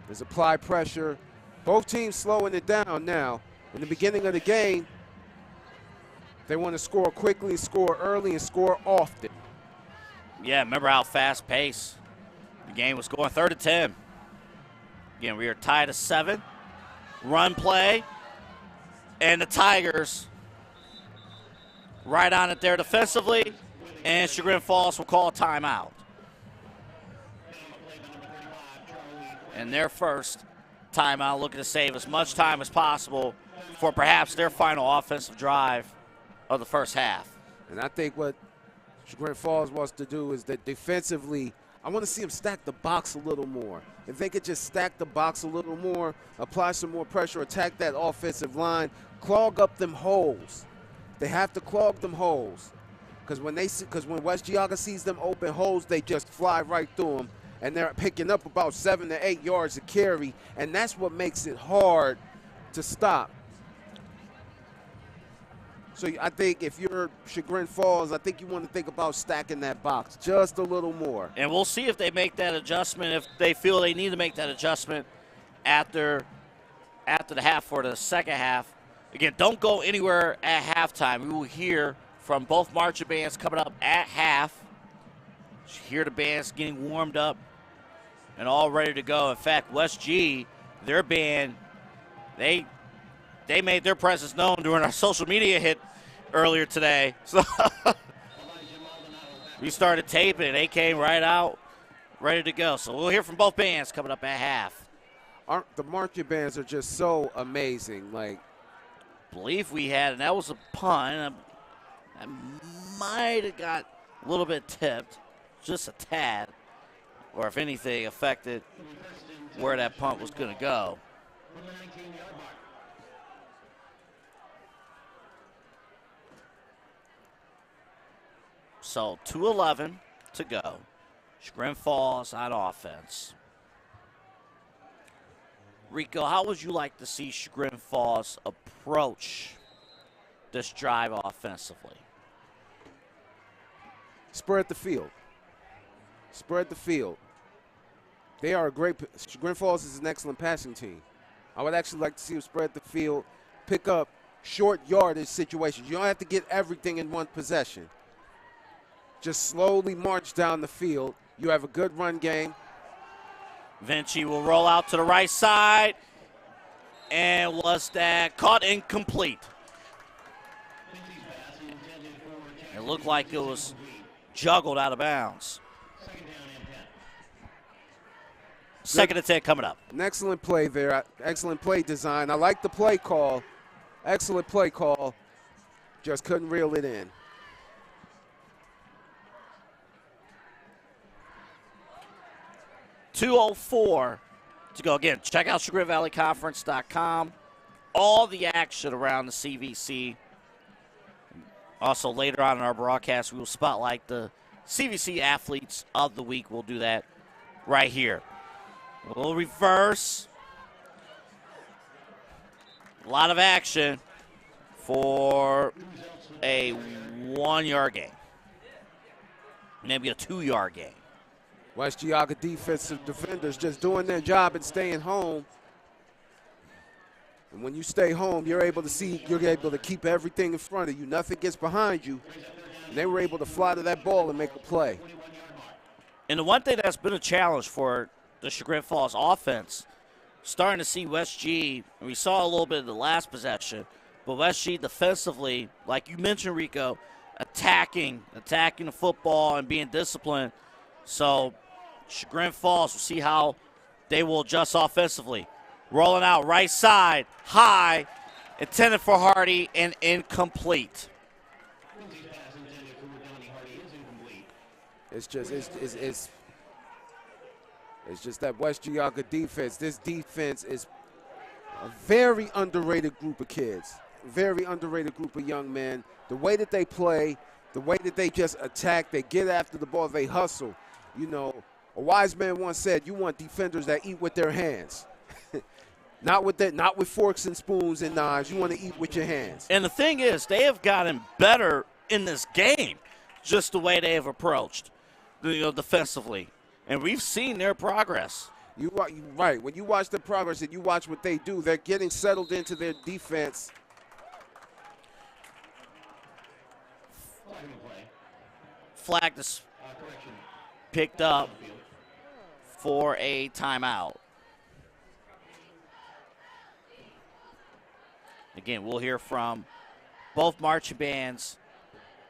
is apply pressure. Both teams slowing it down now. In the beginning of the game, they want to score quickly, score early, and score often. Yeah, remember how fast-paced the game was going. 3rd and 10. Again, we are tied at 7. Run play. And the Tigers right on it there defensively. And Chagrin Falls will call a timeout. And their first timeout, looking to save as much time as possible for perhaps their final offensive drive of the first half. And I think what Chagrin Falls wants to do is that defensively, I want to see them stack the box a little more. If they could just stack the box a little more, apply some more pressure, attack that offensive line, clog up them holes. They have to clog them holes. Because when West Geauga sees them open holes, they just fly right through them. And they're picking up about 7 to 8 yards a carry. And that's what makes it hard to stop. So I think if you're Chagrin Falls, I think you want to think about stacking that box just a little more. And we'll see if they make that adjustment, if they feel they need to make that adjustment after the half for the second half. Again, don't go anywhere at halftime. We will hear from both marching bands coming up at half. You hear the bands getting warmed up and all ready to go. In fact, West G, their band, they made their presence known during our social media hit earlier today. So we started taping, and they came right out, ready to go. So we'll hear from both bands coming up at half. The marching bands are just so amazing. Like, Believe we had, and that was a punt. I might have got a little bit tipped, just a tad, or if anything, affected where that punt was going to go. So 2:11 to go. Chagrin Falls on offense. Rico, how would you like to see Chagrin Falls approach this drive offensively? spread the field. Spread the field. They are a great – Chagrin Falls is an excellent passing team. I would actually like to see them spread the field, pick up short yardage situations. You don't have to get everything in one possession. Just slowly march down the field. You have a good run game. Vinci will roll out to the right side. And was that caught incomplete? It looked like it was juggled out of bounds. Second and 10 coming up. An excellent play there. Excellent play design. I like the play call. Excellent play call. Just couldn't reel it in. .204 to go. Again, check out ChagrinValleyConference.com. All the action around the CVC. Also, later on in our broadcast, we will spotlight the CVC Athletes of the Week. We'll do that right here. We'll reverse. A lot of action for a 1-yard gain. Maybe a 2-yard gain. West Geauga defensive defenders just doing their job and staying home. And when you stay home, you're able to keep everything in front of you. Nothing gets behind you. And they were able to fly to that ball and make a play. And the one thing that's been a challenge for the Chagrin Falls offense, starting to see West G, and we saw a little bit of the last possession, but West G defensively, like you mentioned, Rico, attacking the football and being disciplined. So Chagrin Falls, we'll see how they will adjust offensively. Rolling out right side, high, intended for Hardy, and incomplete. It's just that West Geauga defense. This defense is a very underrated group of kids, very underrated group of young men. The way that they play, the way that they just attack, they get after the ball, they hustle. You know, a wise man once said, you want defenders that eat with their hands. Not with forks and spoons and knives. You want to eat with your hands. And the thing is, they have gotten better in this game, just the way they have approached, defensively. And we've seen their progress. Right. When you watch the progress and you watch what they do, they're getting settled into their defense. Flag is picked up for a timeout. Again, we'll hear from both marching bands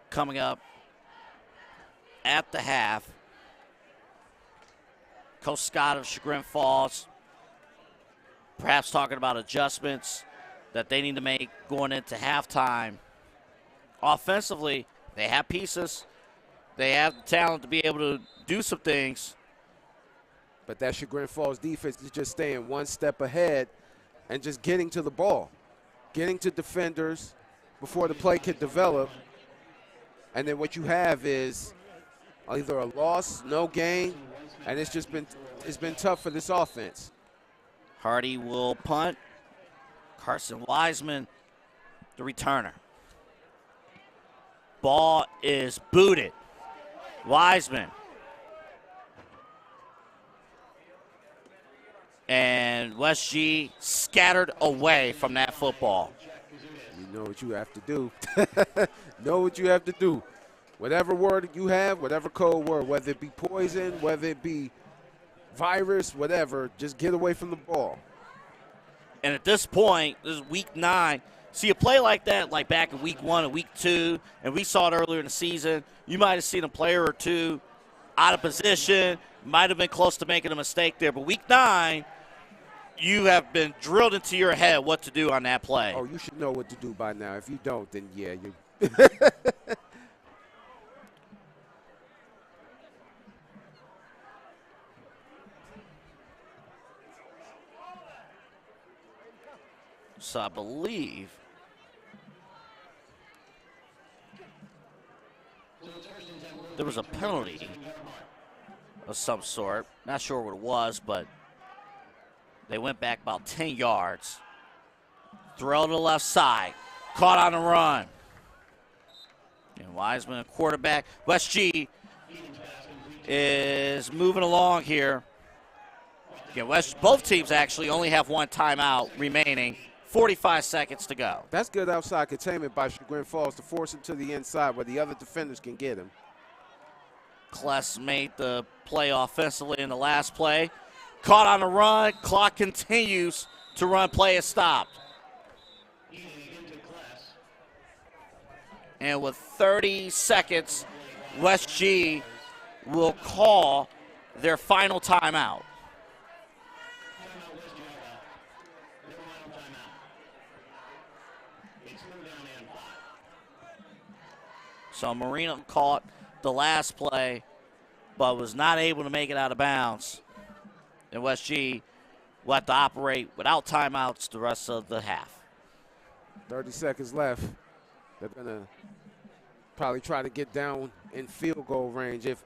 coming up at the half. Coach Scott of Chagrin Falls perhaps talking about adjustments that they need to make going into halftime. Offensively, they have pieces. They have the talent to be able to do some things. But that Chagrin Falls defense is just staying one step ahead and just getting to the ball, getting to defenders before the play could develop. And then what you have is either a loss, no gain, and it's been tough for this offense. Hardy will punt. Carson Wiseman, the returner. Ball is booted. Wiseman. And West G scattered away from that football. You know what you have to do. Know what you have to do. Whatever word you have, whatever code word, whether it be poison, whether it be virus, whatever, just get away from the ball. And at this point, this is week 9. See a play like that, like back in week 1 and week 2, and we saw it earlier in the season, you might have seen a player or two out of position, might have been close to making a mistake there. But week 9, you have been drilled into your head what to do on that play. Oh, you should know what to do by now. If you don't, then yeah, you. So I believe there was a penalty of some sort. Not sure what it was, but they went back about 10 yards. Throw to the left side. Caught on the run. And Wiseman, quarterback. West G is moving along here. Again, both teams actually only have one timeout remaining. 45 seconds to go. That's good outside containment by Chagrin Falls to force him to the inside where the other defenders can get him. Kless made the play offensively in the last play. Caught on the run. Clock continues to run. Play is stopped. And with 30 seconds, West G will call their final timeout. So Marino caught the last play, but was not able to make it out of bounds. And West G will have to operate without timeouts the rest of the half. 30 seconds left. They're going to probably try to get down in field goal range. If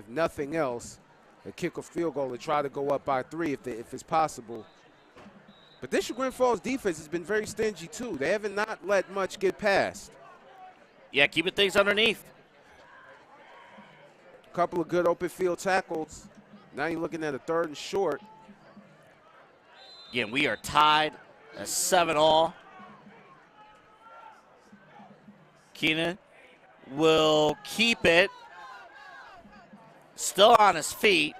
nothing else, a kick a field goal to try to go up by 3 if it's possible. But this Chagrin Falls defense has been very stingy too. They haven't not let much get past. Yeah, keeping things underneath. A couple of good open field tackles. Now you're looking at a 3rd and short. Again, we are tied at 7-all. Keenan will keep it. Still on his feet.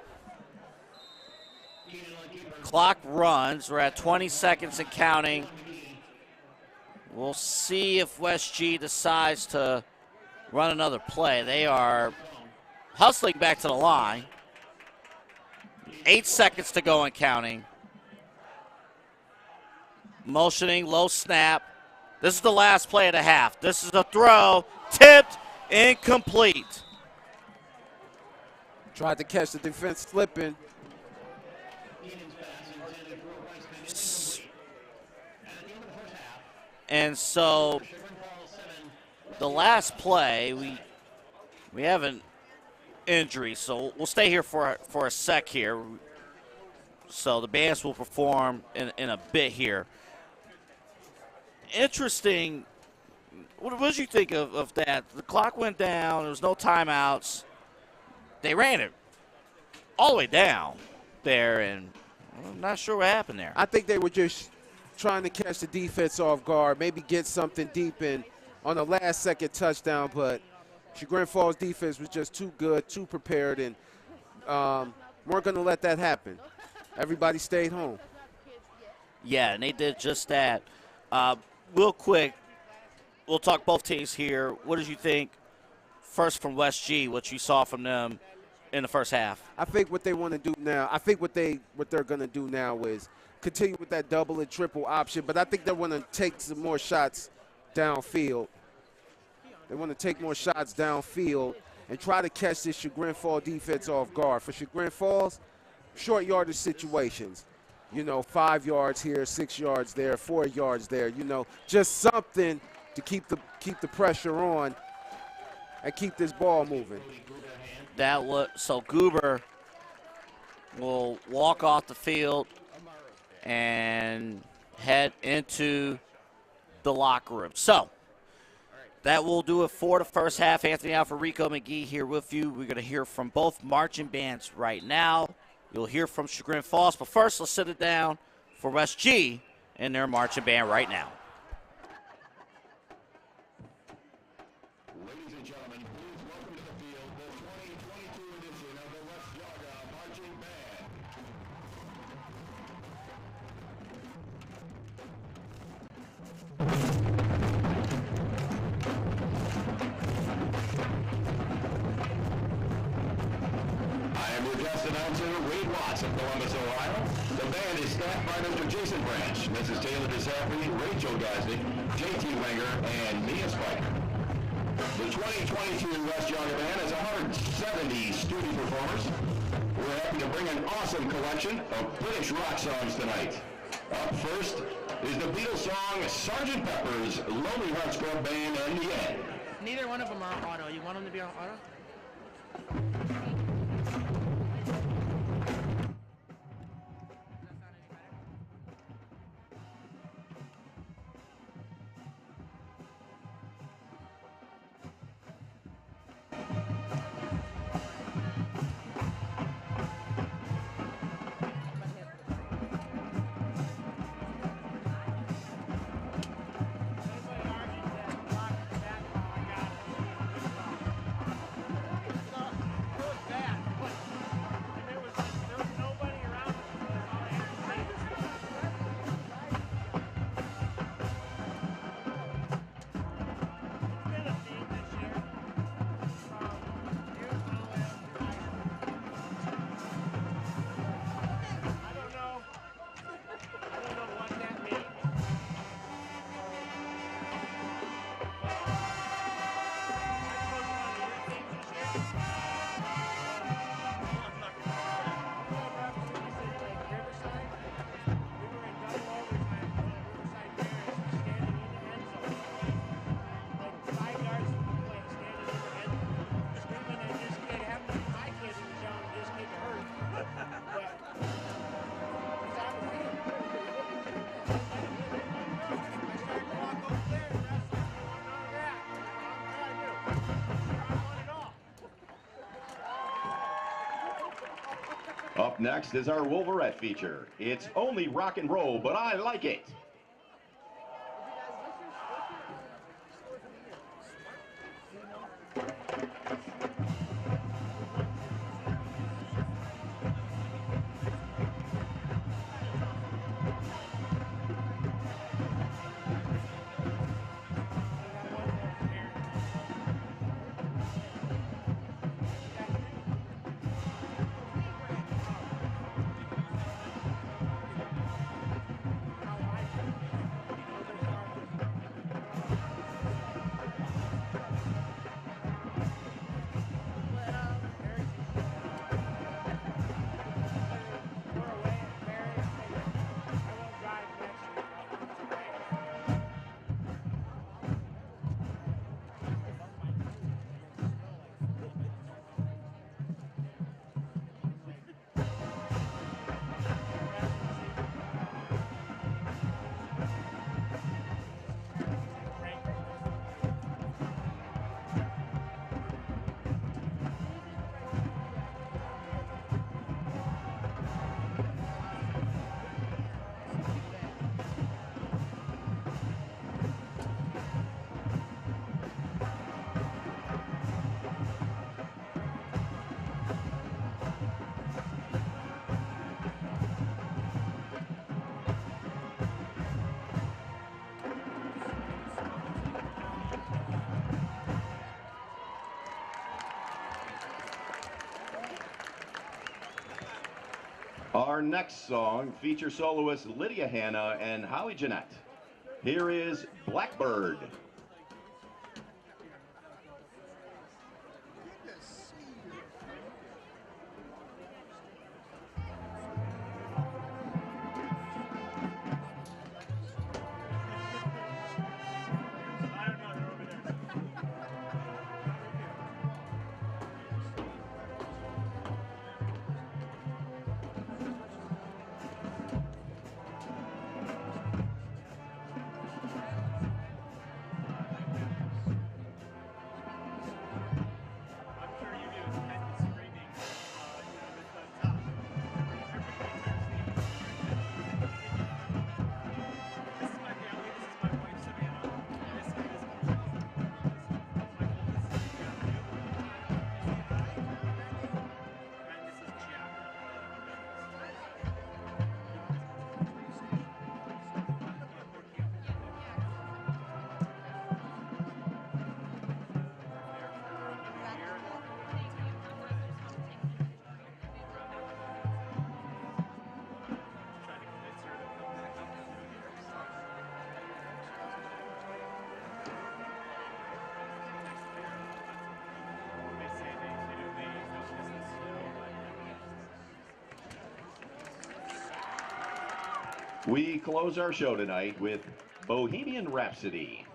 Clock runs. We're at 20 seconds and counting. We'll see if West G decides to run another play. They are hustling back to the line. 8 seconds to go and counting. Motioning, low snap. This is the last play of the half. This is a throw, tipped, incomplete. Tried to catch the defense slipping. And so the last play, we have an injury, so we'll stay here for a sec here. So the bands will perform in a bit here. Interesting. What did you think of that? The clock went down. There was no timeouts. They ran it all the way down there, and I'm not sure what happened there. I think they were just trying to catch the defense off guard, maybe get something deep in on the last-second touchdown, but Chagrin Falls defense was just too good, too prepared, and weren't going to let that happen. Everybody stayed home. Yeah, and they did just that. Real quick, we'll talk both teams here. What did you think first from West G, what you saw from them in the first half? I think what they want to do now, I think what they're going to do now is continue with that double and triple option, but I think they want to take some more shots downfield. They want to take more shots downfield and try to catch this Chagrin Falls defense off guard. For Chagrin Falls, short yardage situations. 5 yards here, 6 yards there, 4 yards there. Just something to keep the pressure on and keep this ball moving. So Goober will walk off the field and head into the locker room. So That will do it for the first half. Anthony Alfarico McGee here with you. We're going to hear from both marching bands right now. You'll hear from Chagrin Falls, but first let's sit it down for West G and their marching band right now. Ladies and gentlemen, please welcome to the field the 2022 edition of the West Geauga Marching Band. I am your guest announcer, Wade Watts of Columbus, Ohio. The band is staffed by Mr. Jason Branch, Mrs. Taylor DeSaffrey, Rachel Gosnick, J.T. Wenger, and Mia Spiker. The 2022 West Geauga Band has 170 student performers. We're happy to bring an awesome collection of British rock songs tonight. Up first is the Beatles song Sgt. Pepper's Lonely Hearts Club Band and the End. Neither one of them are on auto. You want them to be on auto? Up next is our Wolverine feature. It's only rock and roll, but I like it. Our next song features soloists Lydia Hanna and Holly Jeanette. Here is Blackbird. We close our show tonight with Bohemian Rhapsody.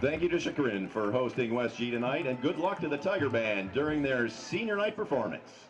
Thank you to Chagrin for hosting West Geauga tonight, and good luck to the Tiger Band during their senior night performance.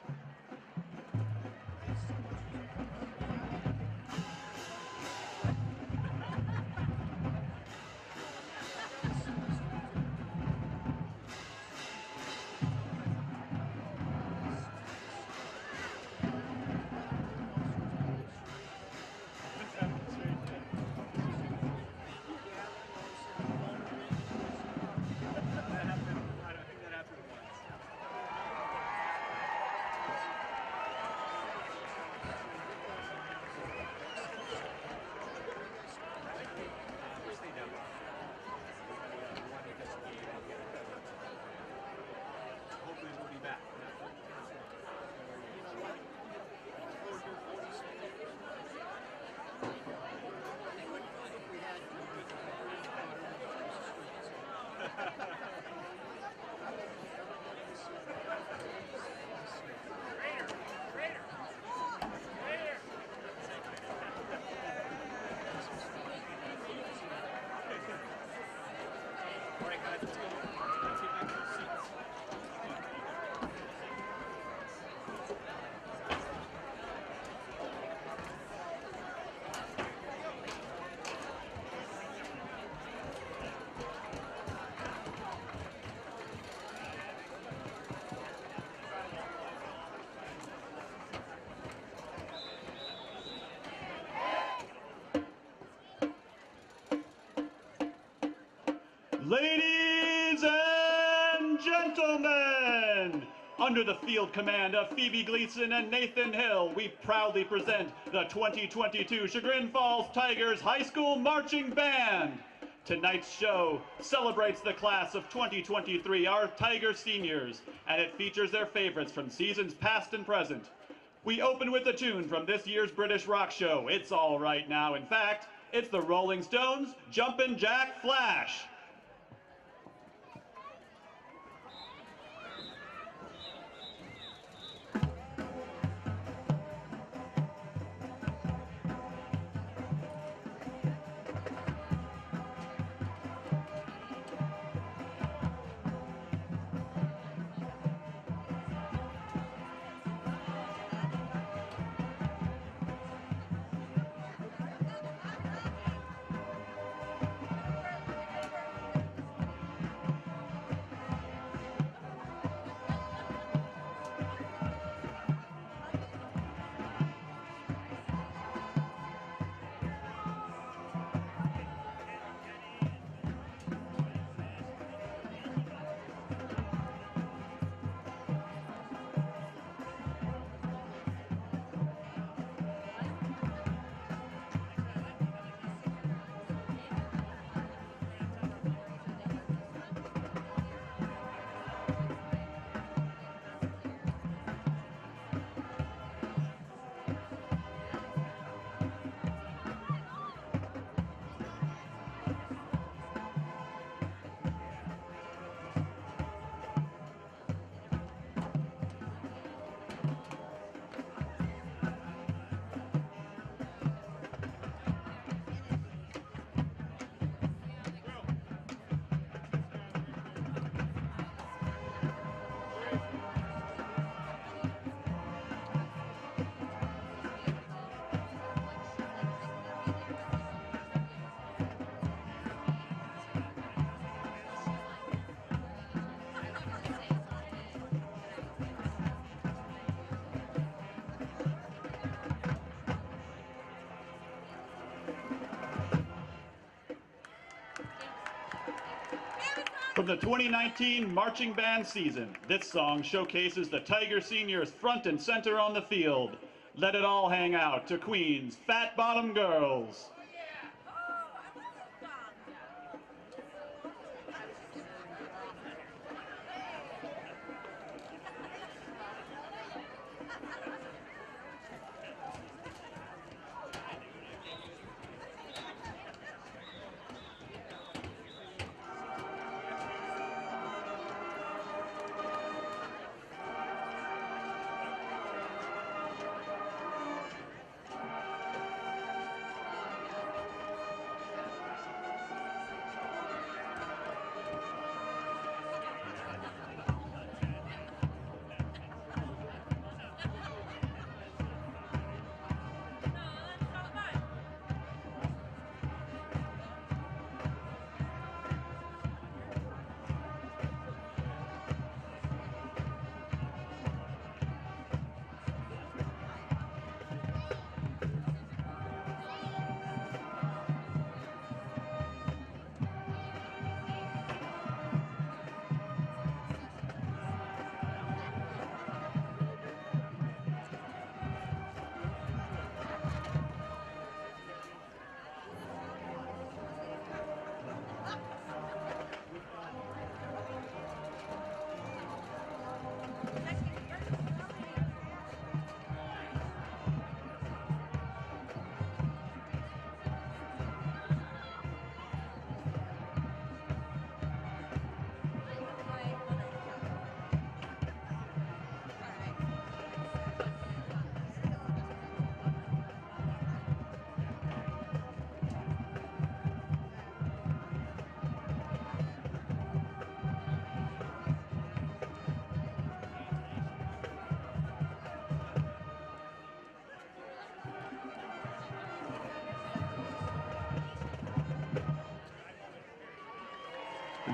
Ladies and gentlemen, under the field command of Phoebe Gleason and Nathan Hill, we proudly present the 2022 Chagrin Falls Tigers High School Marching Band. Tonight's show celebrates the class of 2023, our Tiger seniors, and it features their favorites from seasons past and present. We open with a tune from this year's British rock show, It's All Right Now. In fact, it's the Rolling Stones' Jumpin' Jack Flash. From the 2019 marching band season, this song showcases the Tiger Seniors front and center on the field. Let it all hang out to Queen's Fat Bottom Girls.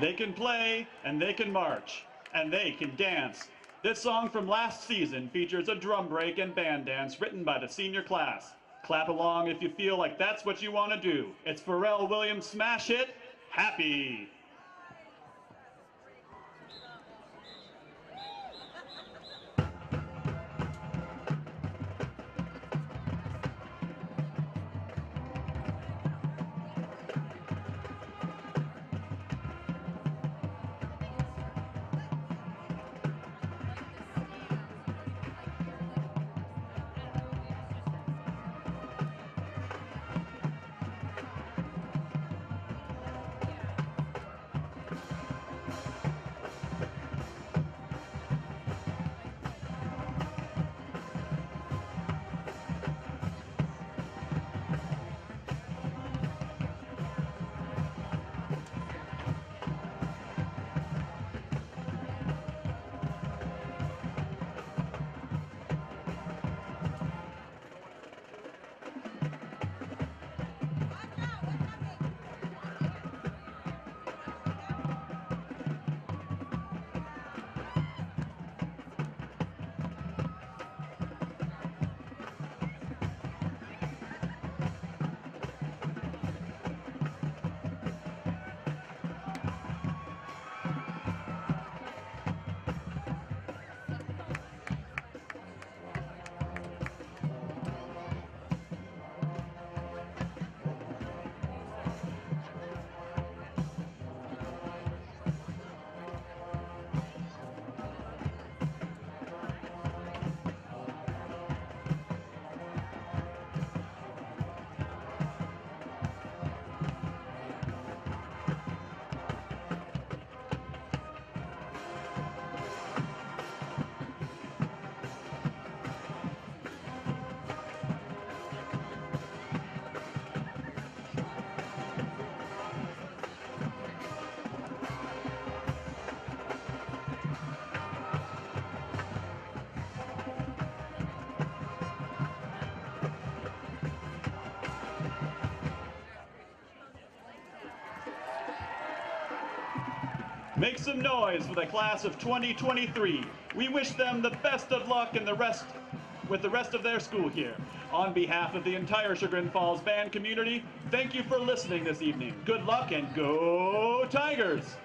They can play, and they can march, and they can dance. This song from last season features a drum break and band dance written by the senior class. Clap along if you feel like that's what you want to do. It's Pharrell Williams' smash hit, Happy. Make some noise for the class of 2023. We wish them the best of luck and with the rest of their school year. On behalf of the entire Chagrin Falls band community, thank you for listening this evening. Good luck and go Tigers!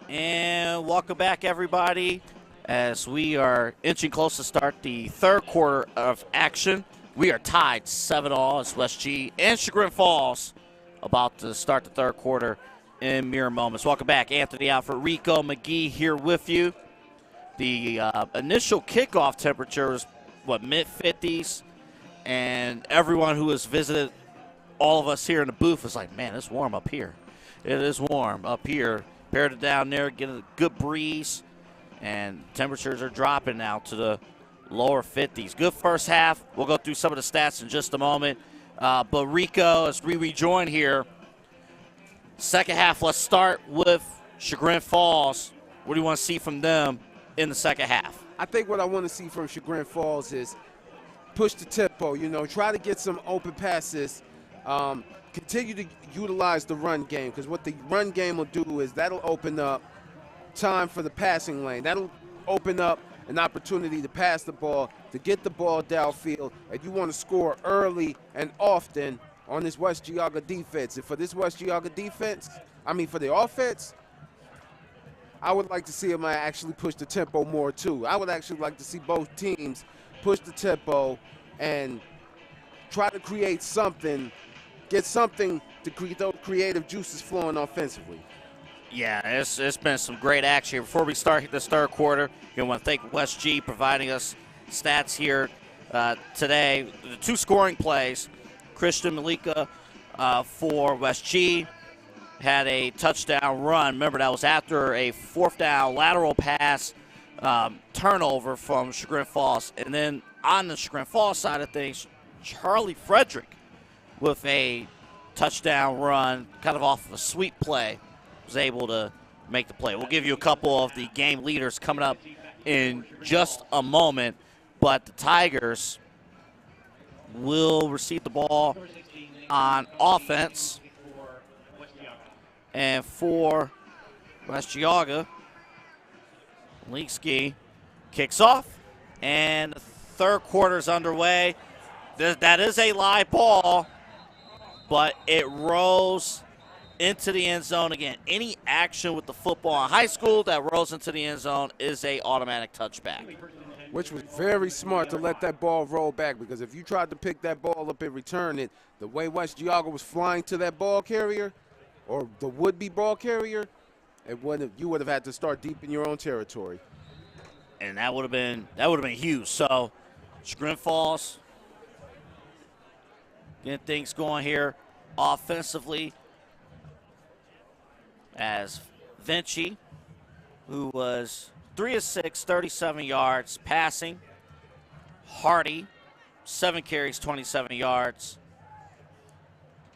And welcome back, everybody, as we are inching close to start the third quarter of action. We are tied 7-all as West G and Chagrin Falls about to start the third quarter in mere moments. Welcome back, Anthony Alfred, Rico McGee here with you. The initial kickoff temperature is, mid-50s, and everyone who has visited all of us here in the booth is like, man, it's warm up here. It is warm up here. Compared to down there, get a good breeze, and temperatures are dropping now to the lower 50s. Good first half. We'll go through some of the stats in just a moment. But Rico, as we rejoin here, second half, let's start with Chagrin Falls. What do you want to see from them in the second half? I think what I want to see from Chagrin Falls is push the tempo, try to get some open passes. Continue to utilize the run game, because what the run game will do is that'll open up time for the passing lane. That'll open up an opportunity to pass the ball, to get the ball downfield, and you want to score early and often on this West Geauga defense. And for this West Geauga defense, for the offense, I would like to see them actually push the tempo more too. I would actually like to see both teams push the tempo and try to create something get something to create those creative juices flowing offensively. Yeah, it's been some great action here. Before we start this third quarter, I want to thank West G providing us stats here today. The 2 scoring plays, Christian Malika for West G had a touchdown run. Remember, that was after a 4th down lateral pass turnover from Chagrin Falls. And then on the Chagrin Falls side of things, Charlie Frederick with a touchdown run, kind of off of a sweep play, was able to make the play. We'll give you a couple of the game leaders coming up in just a moment, but the Tigers will receive the ball on offense. And for West Geauga, Leakski kicks off, and the third quarter is underway. That is a live ball, but it rolls into the end zone again. Any action with the football in high school that rolls into the end zone is a automatic touchback. Which was very smart to let that ball roll back, because if you tried to pick that ball up and return it, the way West Geauga was flying to that ball carrier, or the would-be ball carrier, you would have had to start deep in your own territory. And that would have been huge. So Chagrin Falls getting things going here offensively, as Vinci, who was 3 of 6, 37 yards passing. Hardy, 7 carries, 27 yards.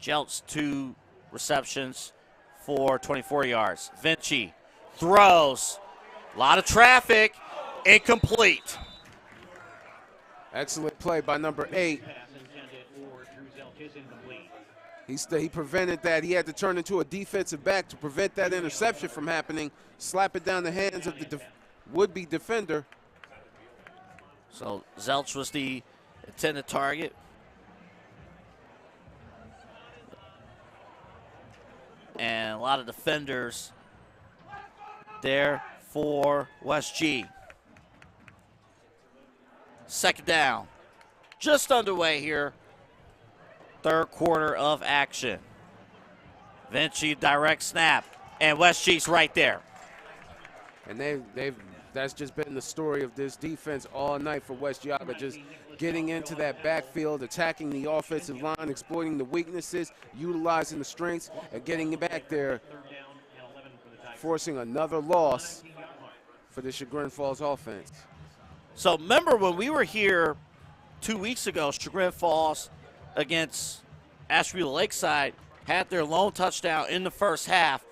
Jeltz, 2 receptions for 24 yards. Vinci throws, a lot of traffic, incomplete. Excellent play by number 8. He prevented that. He had to turn into a defensive back to prevent that interception from happening, slap it down the hands of the would-be defender. So Zelch was the intended target. And a lot of defenders there for West G. Second down, just underway here. Third quarter of action. Vinci direct snap, and West G's right there. And that's just been the story of this defense all night for West Geauga, just getting into that backfield, attacking the offensive line, exploiting the weaknesses, utilizing the strengths, and getting it back there, forcing another loss for the Chagrin Falls offense. So remember when we were here 2 weeks ago, Chagrin Falls against Asheville Lakeside had their lone touchdown in the first half.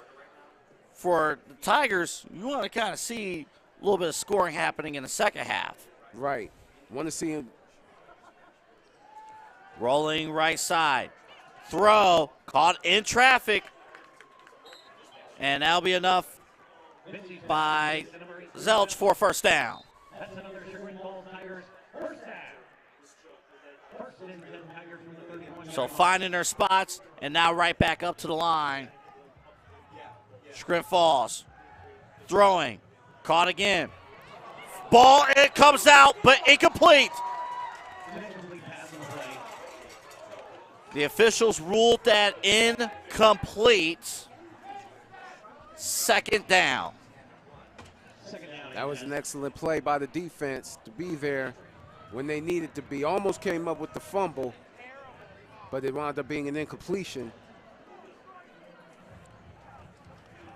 For the Tigers, you want to kind of see a little bit of scoring happening in the second half. Right. Want to see him. Rolling right side. Throw, caught in traffic. And that'll be enough by Zelch for first down. That's another Chagrin Falls Tigers first down. So finding their spots, and now right back up to the line. Chagrin Falls throwing, caught again. Ball, it comes out, but incomplete. The officials ruled that incomplete. Second down. That was an excellent play by the defense to be there when they needed to be. Almost came up with the fumble, but it wound up being an incompletion.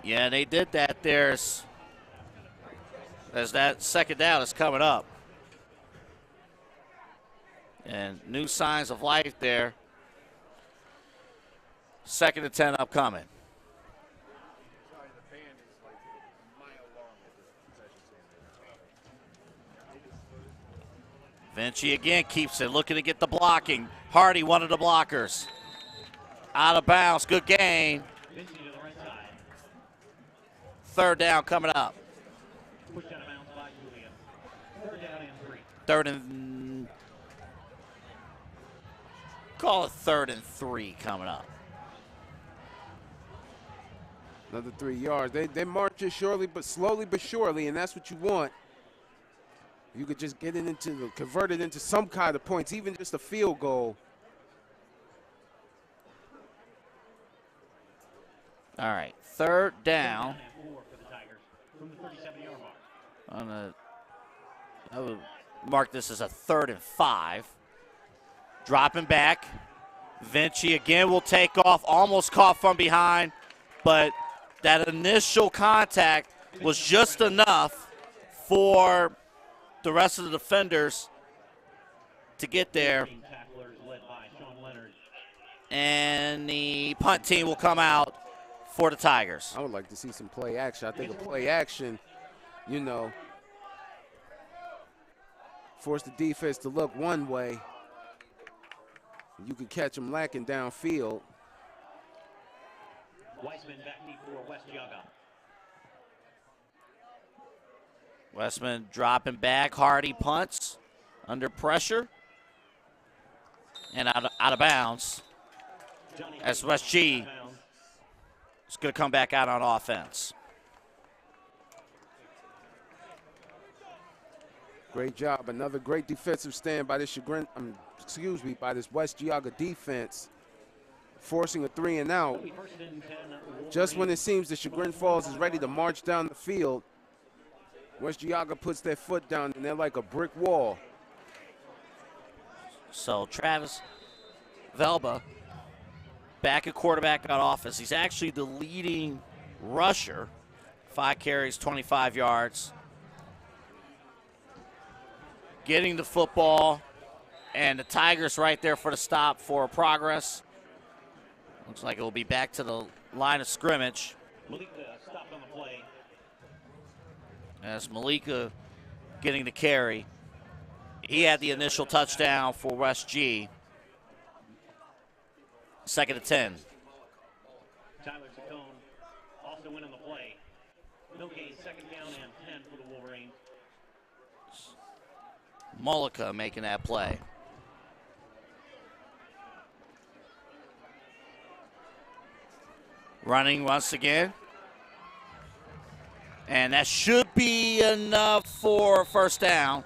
Yeah, they did that there as that second down is coming up. And new signs of life there. 2nd and 10 upcoming. Vinci again keeps it, looking to get the blocking. Hardy, one of the blockers. Out of bounds, good gain. Third down coming up. Call it 3rd and 3 coming up. Another 3 yards. They march it slowly but surely, and that's what you want. You could just get it convert it into some kind of points, even just a field goal. All right, third down. From the 37-yard mark. I would mark this as a 3rd and 5. Dropping back. Vinci again will take off, almost caught from behind, but that initial contact was just enough for the rest of the defenders to get there. And the punt team will come out for the Tigers. I would like to see some play action. I think a play action, you know, force the defense to look one way. You could catch them lacking downfield. Weissman back deep for West Geauga. Westman dropping back. Hardy punts under pressure and out of bounds. As West G is going to come back out on offense. Great job. Another great defensive stand by this by this West Geauga defense, forcing a 3 and out. Just when it seems that Chagrin Falls is ready to march down the field, West Geauga puts their foot down and they're like a brick wall. So Travis Velba back at quarterback on offense. He's actually the leading rusher. 5 carries, 25 yards. Getting the football, and the Tigers right there for the stop for progress. Looks like it will be back to the line of scrimmage. Malika stopped on the play. As Malika getting the carry. He had the initial touchdown for West G. 2nd and 10. Tyler Saccone also went on the play. Milkey 2nd down and 10 for the Wolverines. Malika making that play. Running once again. And that should be enough for a first down.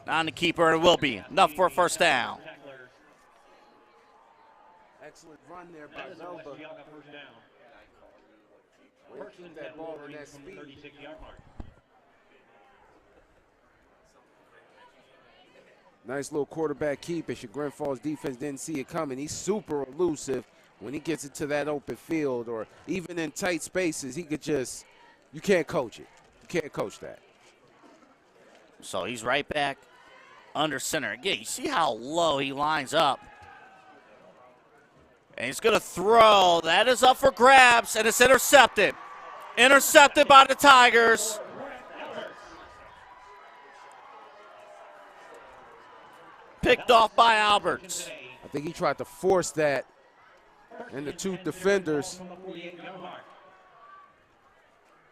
On the keeper, and it will be enough for a first down. Excellent run there by Velba. Keep that ball in that speed. Nice little quarterback keep, and Chagrin Falls defense didn't see it coming. He's super elusive when he gets into that open field, or even in tight spaces. He could just, you can't coach it. You can't coach that. So he's right back under center. Again, you see how low he lines up. And he's going to throw. That is up for grabs, and it's intercepted. Intercepted by the Tigers. Picked off by Alberts. I think he tried to force that, and the 2 defenders.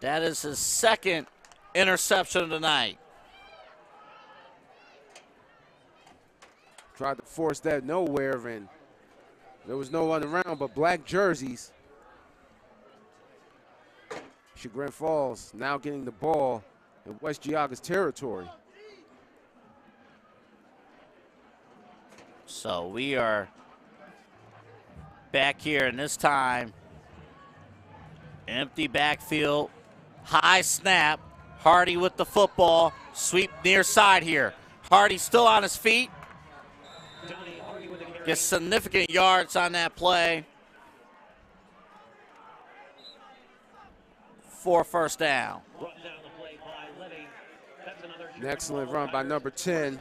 That is his 2nd interception of the night. Tried to force that nowhere, and there was no one around but black jerseys. Chagrin Falls now getting the ball in West Geauga's territory. So we are back here, and this time, empty backfield, high snap. Hardy with the football, sweep near side here. Hardy still on his feet. Gets significant yards on that play for first down. An excellent run by number 10.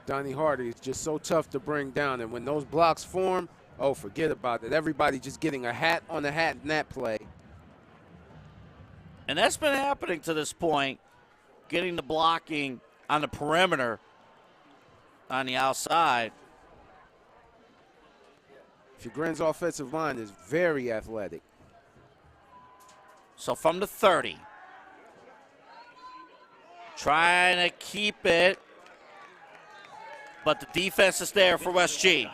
Donnie Hardy is just so tough to bring down, and when those blocks form, oh, forget about it. Everybody just getting a hat on a hat in that play. And that's been happening to this point, getting the blocking on the perimeter on the outside. Chagrin's offensive line is very athletic. So from the 30, trying to keep it, but the defense is there for West G.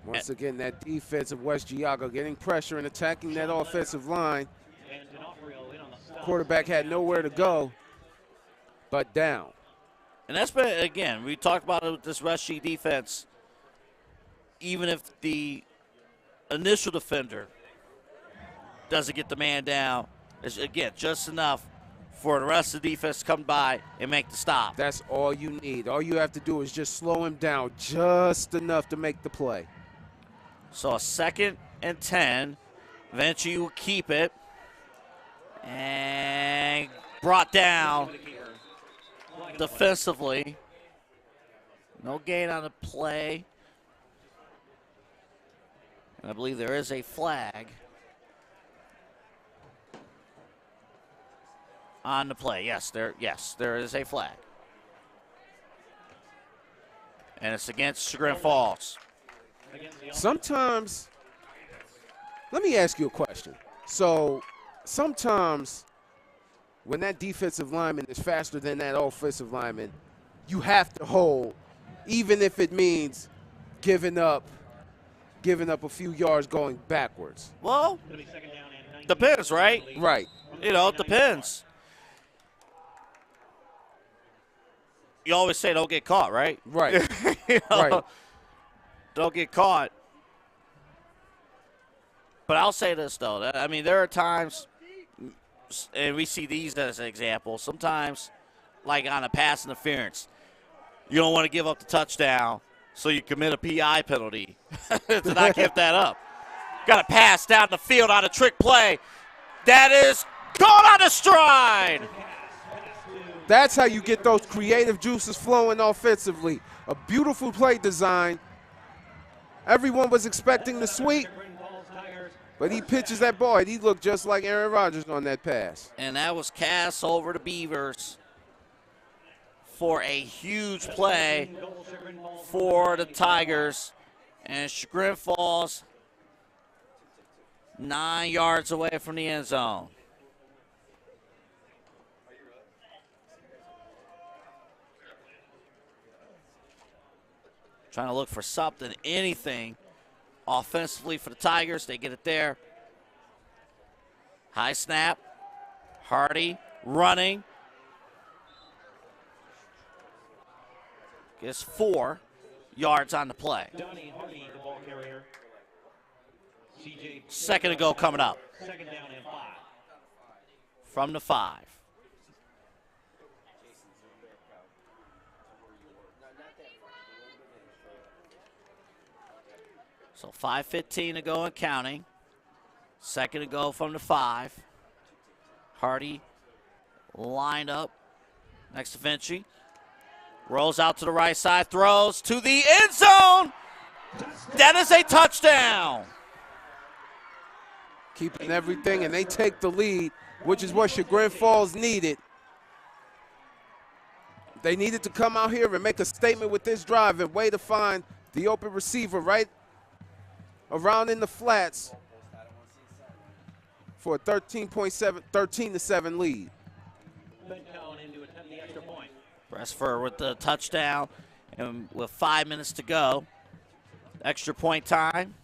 Once again, that defense of West Geauga getting pressure and attacking that offensive line. Quarterback had nowhere to go but down. And that's been, again, we talked about it with this West Geauga defense. Even if the initial defender doesn't get the man down, it's, again, just enough for the rest of the defense to come by and make the stop. That's all you need. All you have to do is just slow him down just enough to make the play. So a 2nd and 10. Eventually will keep it. And brought down defensively. No gain on the play. And I believe there is a flag on the play. Yes, there is a flag. And it's against Chagrin Falls. Sometimes, let me ask you a question. So sometimes when that defensive lineman is faster than that offensive lineman, you have to hold, even if it means giving up a few yards going backwards. Well, depends, right? Right. You know, it depends. You always say don't get caught, right? Right. You know, Right. Don't get caught. But I'll say this, though. I mean, there are times, and we see these as an example, sometimes, like on a pass interference, you don't want to give up the touchdown, so you commit a PI penalty to not give that up. Got to pass down the field on a trick play. That is caught on a stride. That's how you get those creative juices flowing offensively. A beautiful play design. Everyone was expecting the sweep, but he pitches that ball, and he looked just like Aaron Rodgers on that pass. And that was cast over to Beavers for a huge play for the Tigers. And Chagrin Falls 9 yards away from the end zone. Trying to look for something, anything offensively for the Tigers. They get it there. High snap. Hardy running. Gets 4 yards on the play. 2nd to go coming up. From the 5. So 5:15 to go and counting. 2nd to go from the 5. Hardy lined up next to Vinci. Rolls out to the right side, throws to the end zone. That is a touchdown. Keeping everything, and they take the lead, which is what Chagrin Falls needed. They needed to come out here and make a statement with this drive and way to find the open receiver right around in the flats for a 13-7 lead. Pressford with the touchdown, and with 5 minutes to go, extra point time.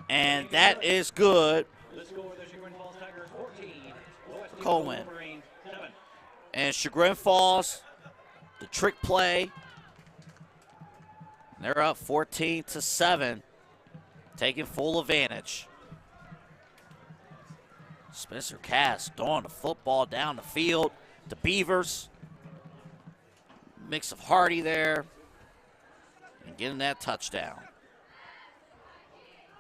And that is good. Coleman. And Chagrin Falls, the trick play. They're up 14-7, taking full advantage. Spencer Cass throwing the football down the field to Beavers. Mix of Hardy there and getting that touchdown.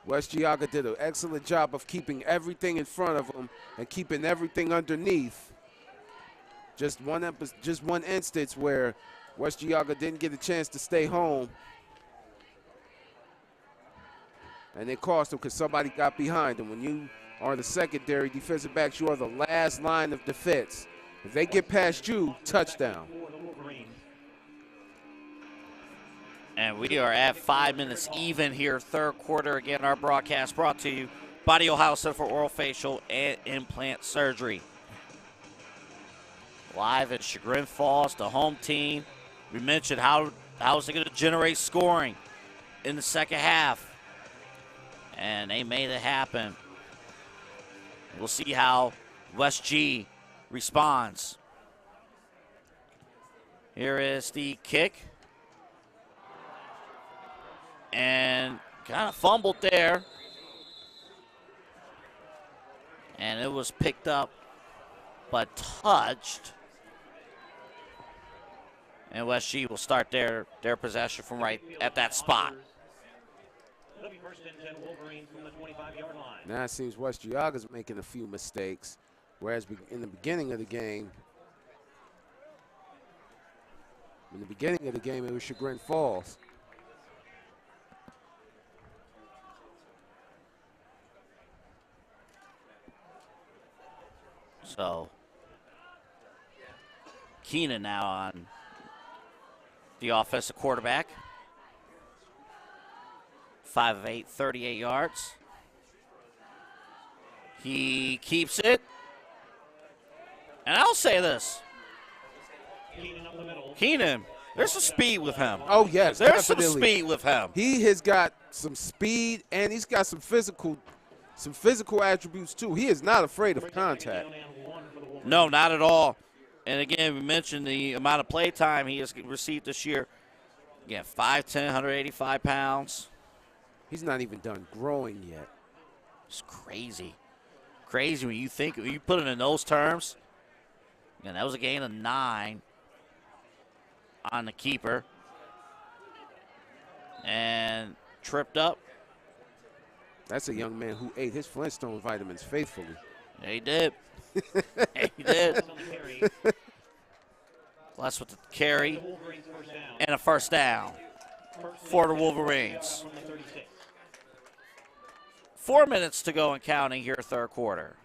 West Geauga did an excellent job of keeping everything in front of them and keeping everything underneath. Just one instance where West Geauga didn't get a chance to stay home. And it cost them because somebody got behind them. When you are the secondary defensive backs, you are the last line of defense. If they get past you, touchdown. And we are at 5 minutes even here, third quarter. Again, our broadcast brought to you by the Ohio Center for Oral, Facial, and Implant Surgery. Live at Chagrin Falls, the home team. We mentioned how is it going to generate scoring in the second half. And they made it happen. We'll see how West G responds. Here is the kick. And kind of fumbled there. And it was picked up, but touched. And West G will start their possession from right at that spot. Now it seems West Geauga's making a few mistakes, whereas in the beginning of the game, it was Chagrin Falls. So Keenan now on the offensive quarterback. 5 of 8, 38 yards. He keeps it. And I'll say this. Keenan, there's some speed with him. Oh, yes, there's definitely. some speed with him. He has got some speed, and he's got some physical attributes, too. He is not afraid of contact. No, not at all. And again, we mentioned the amount of play time he has received this year. Again, 5'10", 185 pounds. He's not even done growing yet. It's crazy. Crazy when you put it in those terms. And that was a gain of 9 on the keeper. And tripped up. That's a young man who ate his Flintstone vitamins faithfully. Yeah, he did. He did. Blessed with the carry and a first down for the Wolverines. 4 minutes to go and counting here, third quarter.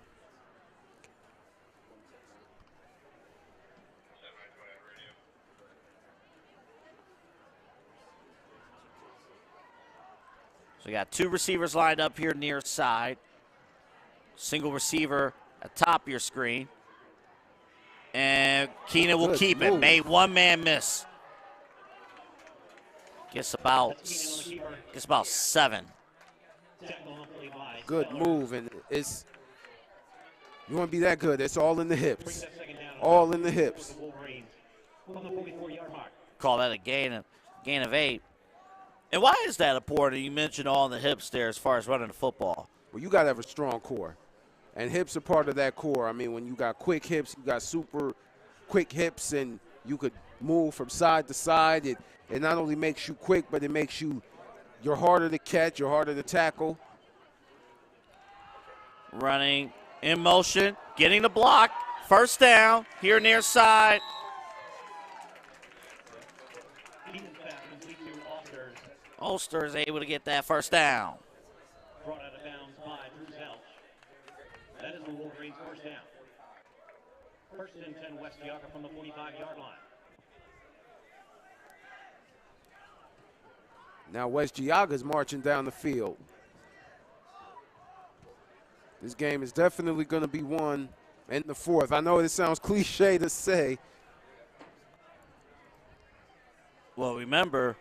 So we got 2 receivers lined up here near side. Single receiver at top of your screen. And Keenan will keep it. Made one man miss. Gets about 7. Good move, and you want to be that good. It's all in the hips. All in the hips. Call that a gain of 8. And why is that important? You mentioned all in the hips there as far as running the football. Well, you got to have a strong core. And hips are part of that core. I mean, when you got quick hips, you got super quick hips, and you could move from side to side. It not only makes you quick, but it makes you're harder to catch, you're harder to tackle. Running in motion, getting the block. First down here near side. Ulster is able to get that first down. Brought out of bounds by Drew Zelch. That is the Wolverines' first down. First and 10 West Geauga from the 45-yard line. Now West Geauga is marching down the field. This game is definitely going to be won in the fourth. I know it sounds cliche to say. Well, remember,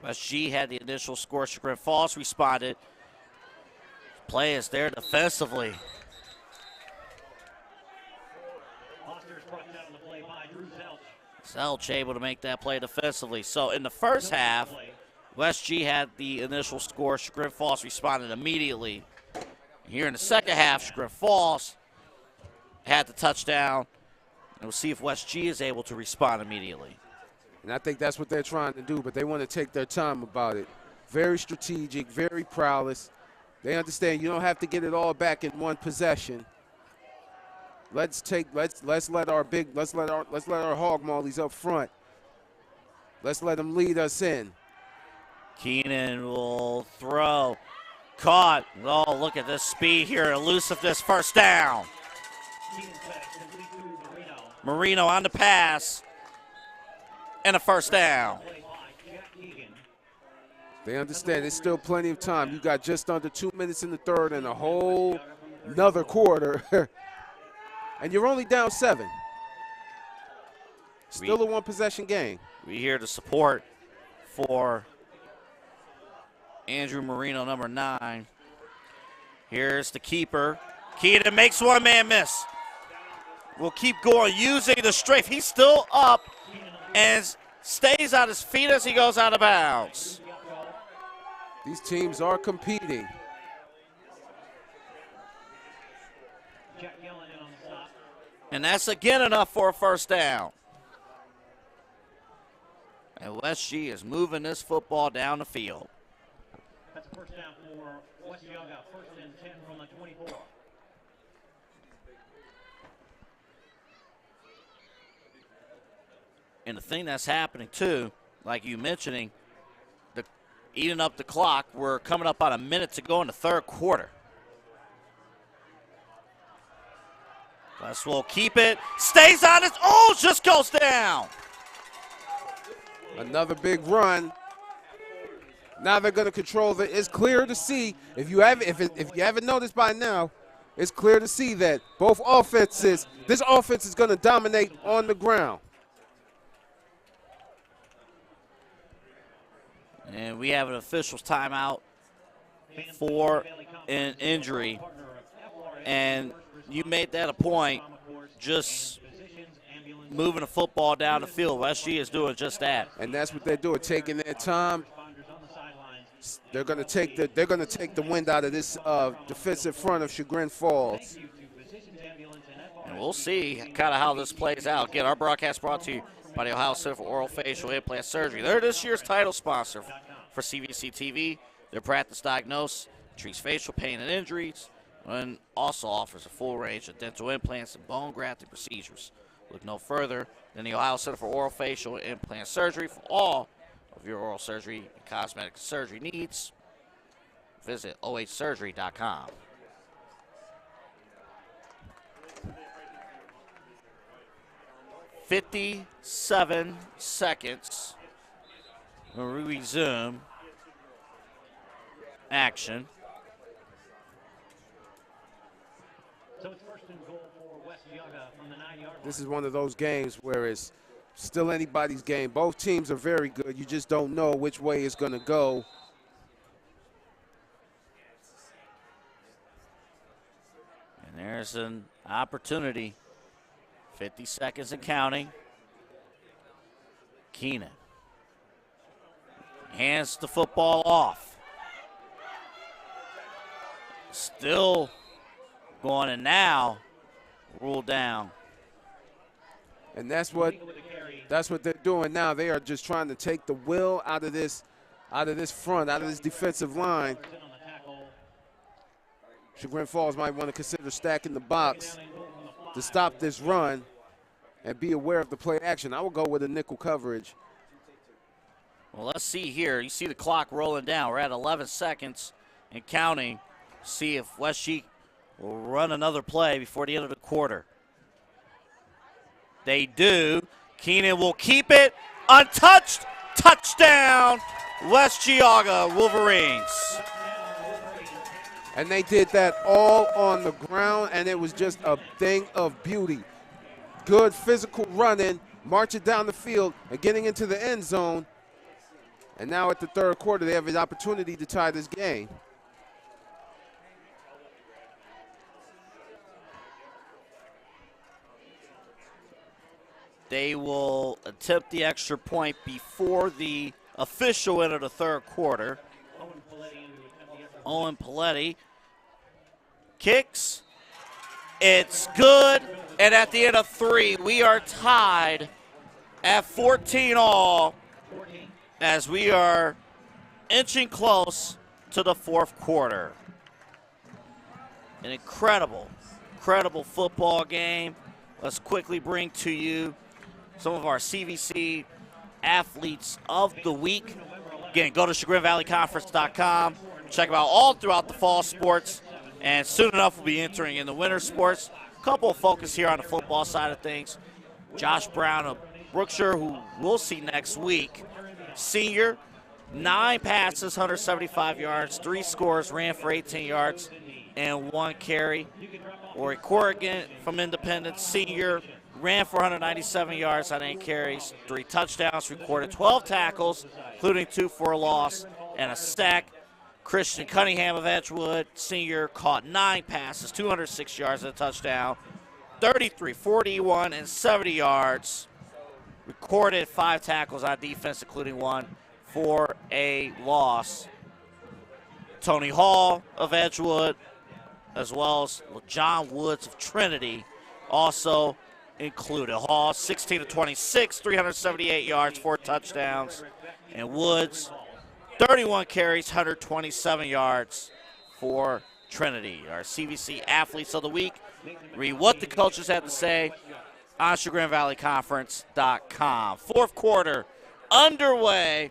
West G had the initial score. Chagrin Falls responded. Play is there defensively. Zelch able to make that play defensively. So in the first half, West G had the initial score. Chagrin Falls responded immediately. Here in the second half, Chagrin Falls had the touchdown. And we'll see if West G is able to respond immediately. And I think that's what they're trying to do, but they want to take their time about it. Very strategic, very prowess. They understand you don't have to get it all back in one possession. Let's let our hog mollies up front. Let's let them lead us in. Keenan will throw. Caught. Oh, look at this speed here. Elusiveness, first down. Marino on the pass. And a first down. They understand there's still plenty of time. You got just under 2 minutes in the third and a whole another quarter. And you're only down 7. Still a one-possession game. We hear the support for Andrew Marino, number 9. Here's the keeper. Keenan makes one man miss. Will keep going, using the strafe. He's still up and stays on his feet as he goes out of bounds. These teams are competing. And that's again enough for a first down. And West G is moving this football down the field. That's a first down for West Geauga. First and 10 from the 24. And the thing that's happening too, like you mentioning, eating up the clock, we're coming up on a minute to go in the third quarter. West will keep it, stays on it, just goes down. Another big run. Now they're going to control it. It's clear to see, if you haven't noticed by now, it's clear to see that both offenses, this offense is going to dominate on the ground. And we have an official's timeout for an injury. And you made that a point, just moving the football down the field. West G is doing just that. And that's what they're doing, taking their time. They're going to take the wind out of this defensive front of Chagrin Falls. And we'll see kind of how this plays out. Again, our broadcast brought to you by the Ohio Center for Oral Facial Implant Surgery. They're this year's title sponsor for CVC TV. Their practice diagnose, treats facial pain and injuries, and also offers a full range of dental implants and bone grafting procedures. Look no further than the Ohio Center for Oral Facial Implant Surgery for all of your oral surgery and cosmetic surgery needs. Visit ohsurgery.com. "57 seconds. We'll resume action. So it's first and goal for West Geauga from the 9-yard line. This is one of those games where it's still anybody's game. Both teams are very good. You just don't know which way it's going to go. And there's an opportunity. 50 seconds and counting. Keenan hands the football off. Still going, and now ruled down. And that's what they're doing now. They are just trying to take the will out of this front, out of this defensive line. Chagrin Falls might want to consider stacking the box to stop this run and be aware of the play action. I will go with a nickel coverage. Well, let's see here. You see the clock rolling down. We're at 11 seconds and counting. See if West Geauga will run another play before the end of the quarter. They do. Keenan will keep it untouched. Touchdown, West Geauga Wolverines. And they did that all on the ground, and it was just a thing of beauty. Good physical running, marching down the field, and getting into the end zone. And now at the third quarter, they have an opportunity to tie this game. They will attempt the extra point before the official end of the third quarter. Owen Paletti kicks. It's good. And at the end of 3, we are tied at 14 all as we are inching close to the fourth quarter. An incredible football game. Let's quickly bring to you some of our CVC athletes of the week. Again, go to ChagrinValleyConference.com. Check them out all throughout the fall sports. And soon enough, we'll be entering in the winter sports. A couple of focus here on the football side of things. Josh Brown of Brookshire, who we'll see next week. Senior, 9 passes, 175 yards, 3 scores, ran for 18 yards, and 1 carry. Ori Corrigan from Independence, senior, ran for 197 yards on 8 carries, 3 touchdowns, recorded 12 tackles, including 2 for a loss and a sack. Christian Cunningham of Edgewood, senior, caught 9 passes, 206 yards and a touchdown, 33, 41, and 70 yards. Recorded 5 tackles on defense, including 1 for a loss. Tony Hall of Edgewood, as well as John Woods of Trinity, also included. Hall, 16 of 26, 378 yards, 4 touchdowns. And Woods, 31 carries, 127 yards for Trinity. Our CVC Athletes of the Week. Read what the coaches had to say on ChagrinValleyConference.com. Fourth quarter underway.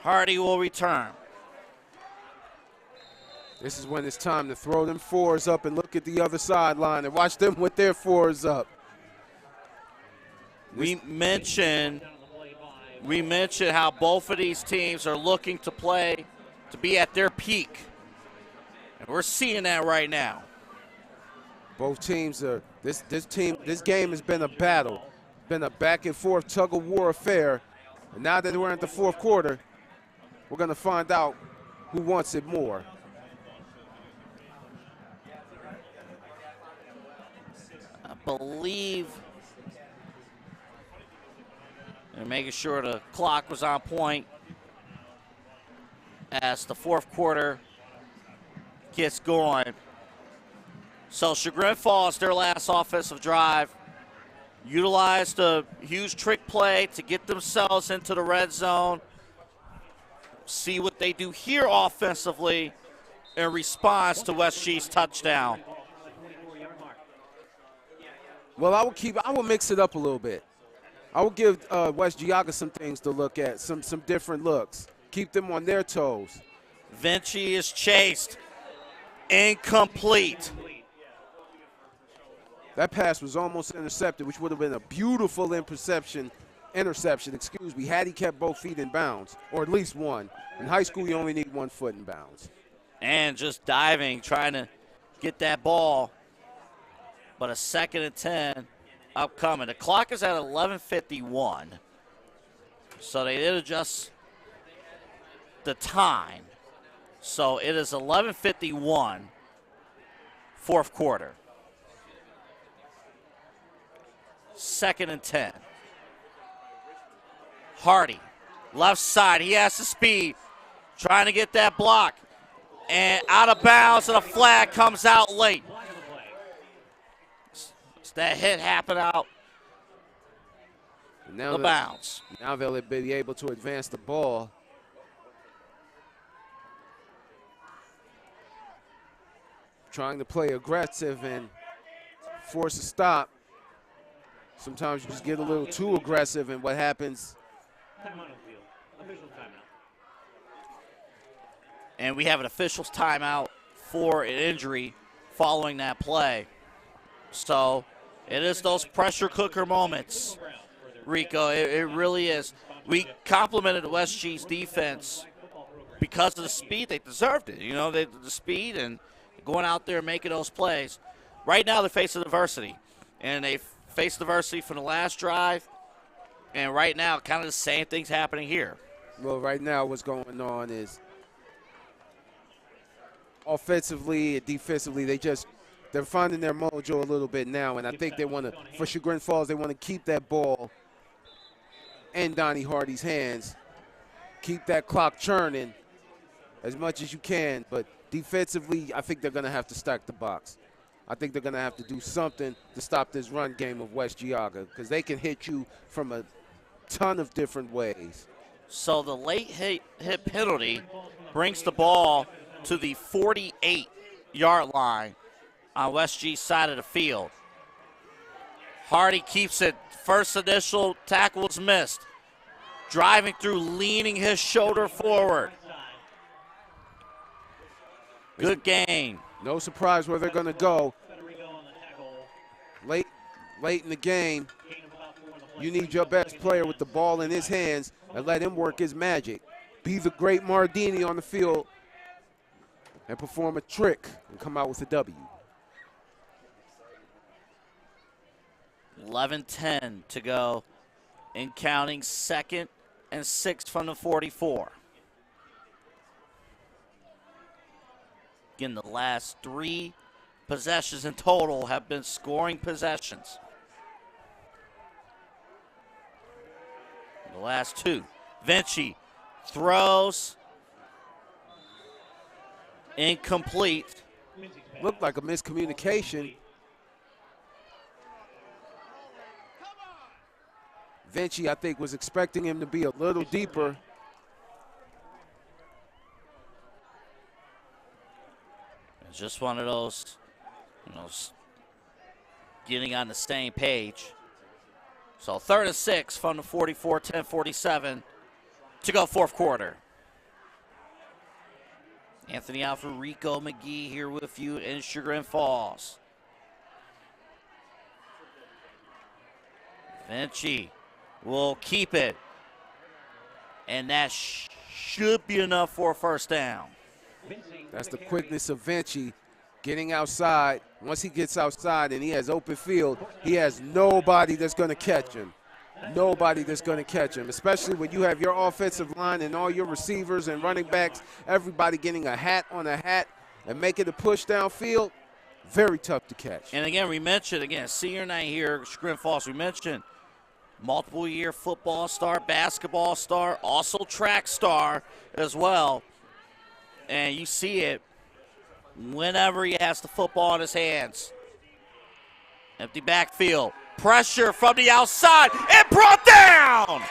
Hardy will return. This is when it's time to throw them 4s up and look at the other sideline and watch them with their 4s up. We mentioned how both of these teams are looking to play to be at their peak. And we're seeing that right now. Both teams are this game has been a battle, been a back and forth tug of war affair. And now that we're at the fourth quarter, we're going to find out who wants it more. I believe, and making sure the clock was on point as the fourth quarter gets going. So Chagrin Falls, their last offensive drive, utilized a huge trick play to get themselves into the red zone. See what they do here offensively in response to West Geauga's touchdown. Well, I will mix it up a little bit. I will give West Geauga some things to look at, some different looks. Keep them on their toes. Vinci is chased. Incomplete. That pass was almost intercepted, which would have been a beautiful interception, had he kept both feet in bounds, or at least one. In high school, you only need 1 foot in bounds. And just diving, trying to get that ball. But a 2nd and 10 upcoming. The clock is at 11:51. So they did adjust the time. So it is 11:51, fourth quarter. 2nd and 10. Hardy, left side. He has the speed. Trying to get that block. And out of bounds, and a flag comes out late. That hit happened out the bounds. Now they'll be able to advance the ball. Trying to play aggressive and force a stop. Sometimes you just get a little too aggressive, and what happens? And we have an official's timeout for an injury following that play. So it is those pressure cooker moments, Rico. It really is. We complimented West Geauga's defense because of the speed. They deserved it. You know, the speed and going out there and making those plays. Right now they're facing adversity, and they faced adversity from the last drive, and right now kind of the same thing's happening here. Well, right now what's going on is offensively and defensively, they're finding their mojo a little bit now, and I think they want to, for Chagrin Falls, they want to keep that ball in Donnie Hardy's hands, keep that clock churning as much as you can, but defensively, I think they're going to have to stack the box. I think they're going to have to do something to stop this run game of West Geauga, because they can hit you from a ton of different ways. So the late hit penalty brings the ball to the 48-yard line on West Geauga's side of the field. Hardy keeps it. First initial tackle was missed. Driving through, leaning his shoulder forward. Good gain. No surprise where they're going to go. Late in the game, you need your best player with the ball in his hands and let him work his magic. Be the great Mardini on the field and perform a trick and come out with a W. 11:10 to go and counting, 2nd and 6 from the 44. Again, the last 3 possessions in total have been scoring possessions. The last 2. Vinci throws. Incomplete. Looked like a miscommunication. Vinci, I think, was expecting him to be a little deeper. It's just one of those, getting on the same page. So 3rd and 6 from the 44, 10:47 to go 4th quarter. Anthony Alfred, Rico McGee here with you in Chagrin Falls. Vinci will keep it. And that should be enough for a first down. That's the quickness of Vinci getting outside. Once he gets outside and he has open field, he has nobody that's going to catch him. Nobody that's going to catch him, especially when you have your offensive line and all your receivers and running backs, everybody getting a hat on a hat and making a push downfield. Very tough to catch. And again, we mentioned, senior night here, Chagrin Falls, we mentioned multiple-year football star, basketball star, also track star as well. And you see it whenever he has the football in his hands. Empty backfield. Pressure from the outside and brought down.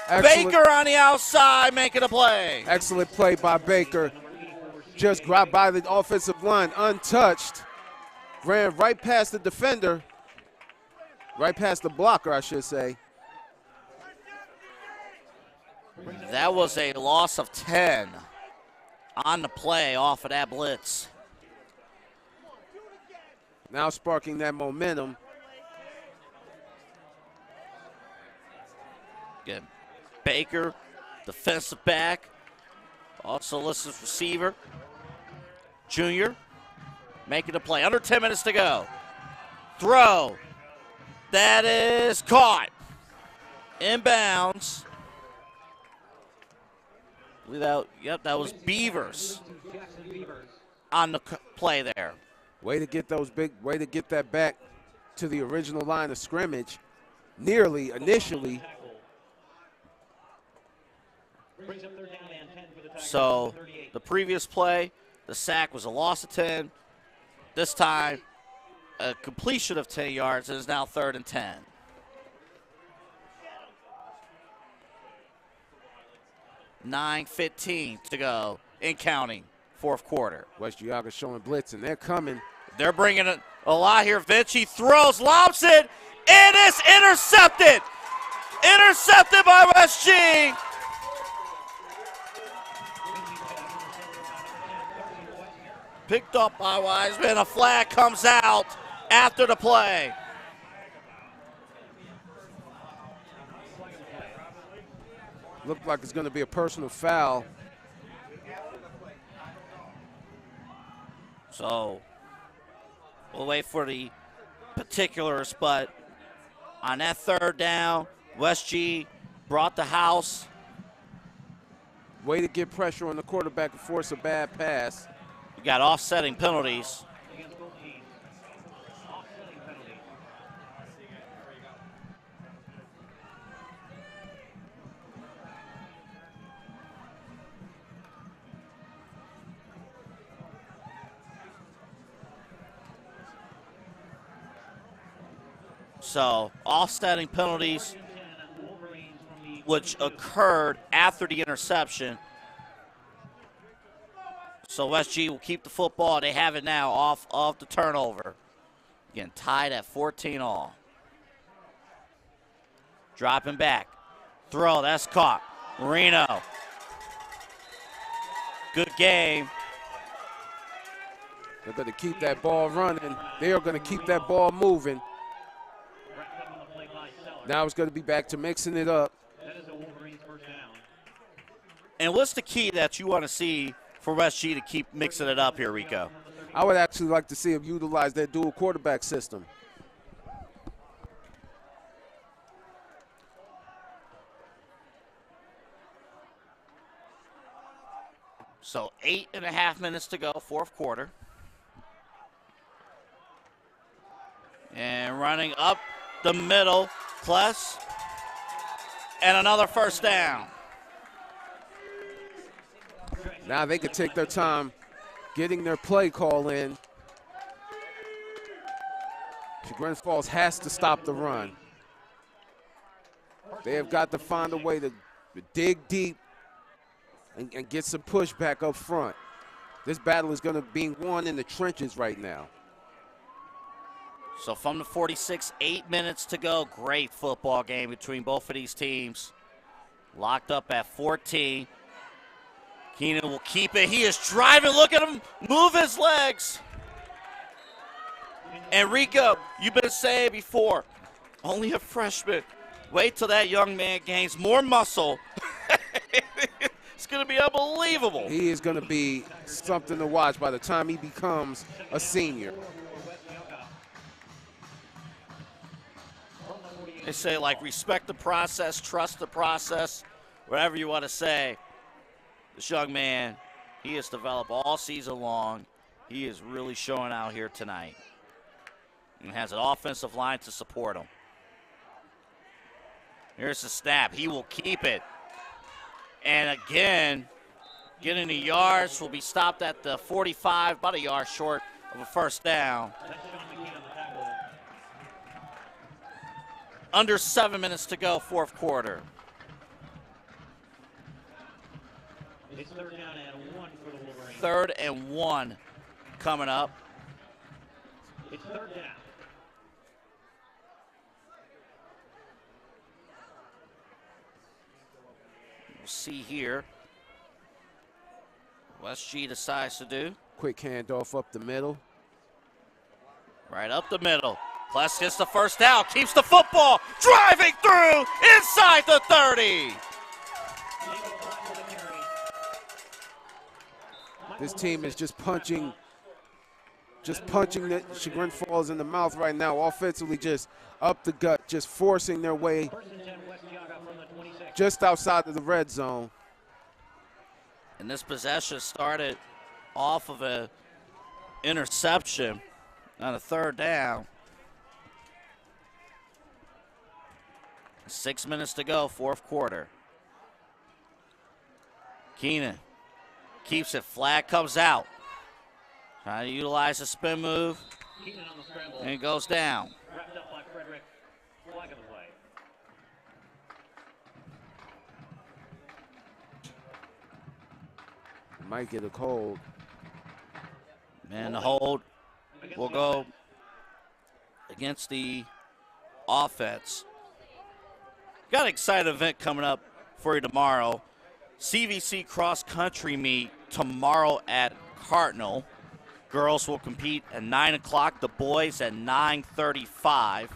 Excellent. Baker on the outside making a play. Excellent play by Baker. Just grabbed by the offensive line, untouched. Ran right past the defender. Right past the blocker, I should say. That was a loss of 10 on the play off of that blitz. Now sparking that momentum. Again, Baker, defensive back, also listed as receiver. Junior making a play. Under 10 minutes to go. Throw. That is caught. Inbounds. That was Beavers on the play there. Way to get that back to the original line of scrimmage. Initially. So the previous play, the sack was a loss of 10. This time, a completion of 10 yards. It is now 3rd and 10. $9:15 to go in counting, 4th quarter. West Geauga showing blitz, and they're coming. They're bringing a lot here. Vinci throws, lobs it. It is intercepted. Intercepted by West G. Picked up by Wiseman. A flag comes out after the play. Looked like it's going to be a personal foul. So we'll wait for the particulars, but on that 3rd down, West G brought the house. Way to get pressure on the quarterback and force a bad pass. You got offsetting penalties. So, offsetting penalties, which occurred after the interception. So West G will keep the football. They have it now off of the turnover. Again, tied at 14 all. Dropping back. Throw, that's caught. Marino. Good game. They're going to keep that ball running. They are going to keep that ball moving. Now it's going to be back to mixing it up. And what's the key that you want to see for West G to keep mixing it up here, Rico? I would actually like to see them utilize their dual quarterback system. So 8.5 minutes to go, fourth quarter. And running up the middle, Kless. And another first down. Now they could take their time getting their play call in. Chagrin Falls has to stop the run. They have got to find a way to dig deep and get some pushback up front. This battle is going to be won in the trenches right now. So from the 46, 8 minutes to go. Great football game between both of these teams. Locked up at 14. Keenan will keep it. He is driving. Look at him move his legs. Enrico, you've been saying before, only a freshman. Wait till that young man gains more muscle. It's going to be unbelievable. He is going to be something to watch by the time he becomes a senior. They say, like, respect the process, trust the process, whatever you want to say. This young man, he has developed all season long. He is really showing out here tonight. And has an offensive line to support him. Here's the snap. He will keep it. And again, getting the yards, will be stopped at the 45, about a yard short of a first down. Under 7 minutes to go, fourth quarter. It's 3rd down and 1 for the Wolverines. 3rd and 1 coming up. It's 3rd down. We'll see here. West G decides to do. Quick handoff up the middle. Right up the middle. Kless gets the first down, keeps the football, driving through inside the 30. This team is just punching the Chagrin Falls in the mouth right now. Offensively, just up the gut, just forcing their way 1st and 10, West Geauga from the 26. just outside of the red zone. And this possession started off of an interception on a 3rd down. 6 minutes to go, fourth quarter. Keenan keeps it, flag comes out. Trying to utilize the spin move. Keenan on the scramble. And it goes down. Wrapped up by Frederick. Flag of the play. Might get a cold. And the hold will go against the offense. Got an exciting event coming up for you tomorrow. CVC cross country meet tomorrow at Cardinal. Girls will compete at 9 o'clock. The boys at 9:35.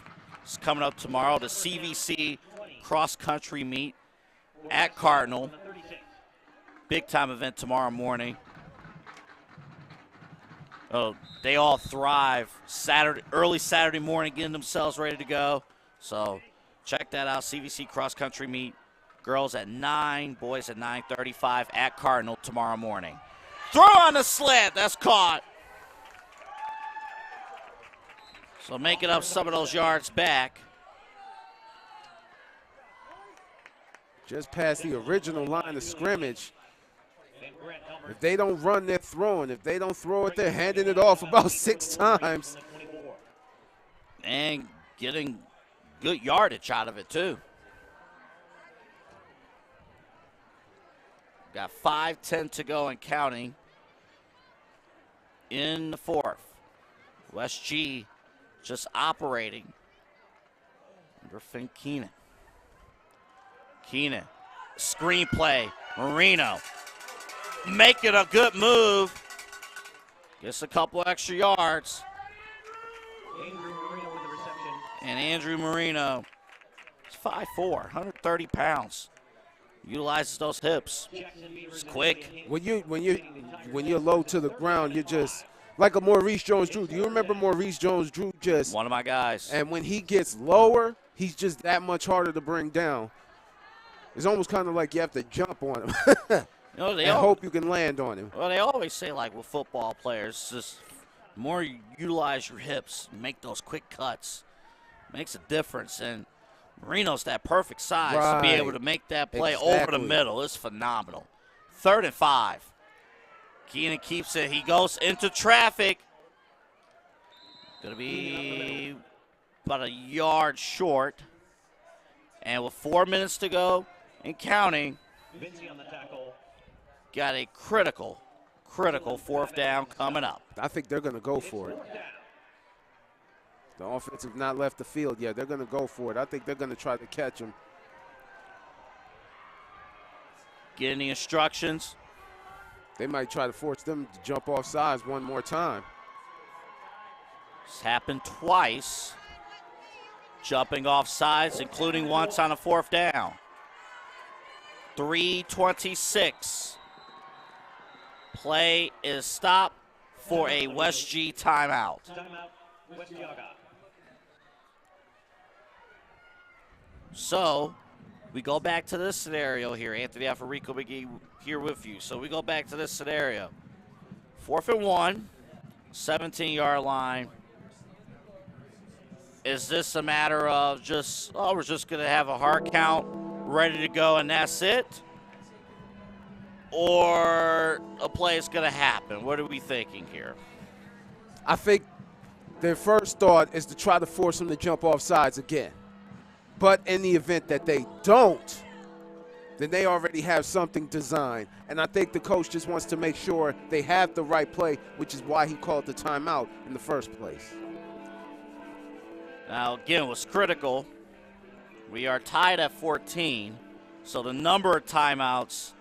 It's coming up tomorrow. The CVC cross country meet at Cardinal. Big time event tomorrow morning. Oh, they all thrive early Saturday morning, getting themselves ready to go. So check that out. CVC cross country meet. Girls at 9, boys at 9:35 at Cardinal tomorrow morning. Throw on the slant. That's caught. So making up some of those yards back. Just past the original line of scrimmage. If they don't run, they're throwing. If they don't throw it, they're handing it off about 6 times. And getting good yardage out of it, too. Got 5:10 to go and counting in the fourth. West G just operating under Finn Keenan. Keenan, screenplay, Marino making a good move. Gets a couple extra yards. Andrew Marino with the reception. And Andrew Marino is 5'4", 130 pounds. Utilizes those hips. It's quick. When you're low to the ground, you're just like a Maurice Jones-Drew. Do you remember Maurice Jones-Drew? Just one of my guys. And when he gets lower, he's just that much harder to bring down. It's almost kind of like you have to jump on him. You know, and hope you can land on him. Well, they always say, like with football players, just the more you utilize your hips, make those quick cuts, makes a difference. And Marino's that perfect size to be able to make that play over the middle. It's phenomenal. 3rd and 5. Keenan keeps it. He goes into traffic. Going to be about a yard short. And with 4 minutes to go and counting, Vinci on the tackle. got a critical 4th down coming up. I think they're going to go for it. The offense have not left the field yet. They're going to go for it. I think they're going to try to catch him. Getting the instructions. They might try to force them to jump off sides one more time. It's happened twice. Jumping off sides, including once on a 4th down. 3:26. Play is stopped for a West G timeout. Timeout, West Geauga. So we go back to this scenario here. Anthony Alfarico McGee here with you. So we go back to this scenario. 4th and 1, 17-yard line. Is this a matter of just, we're just going to have a hard count ready to go and that's it? Or a play is going to happen? What are we thinking here? I think their first thought is to try to force them to jump off sides again. But in the event that they don't, then they already have something designed. And I think the coach just wants to make sure they have the right play, which is why he called the timeout in the first place. Now, again, it was critical. We are tied at 14, so the number of timeouts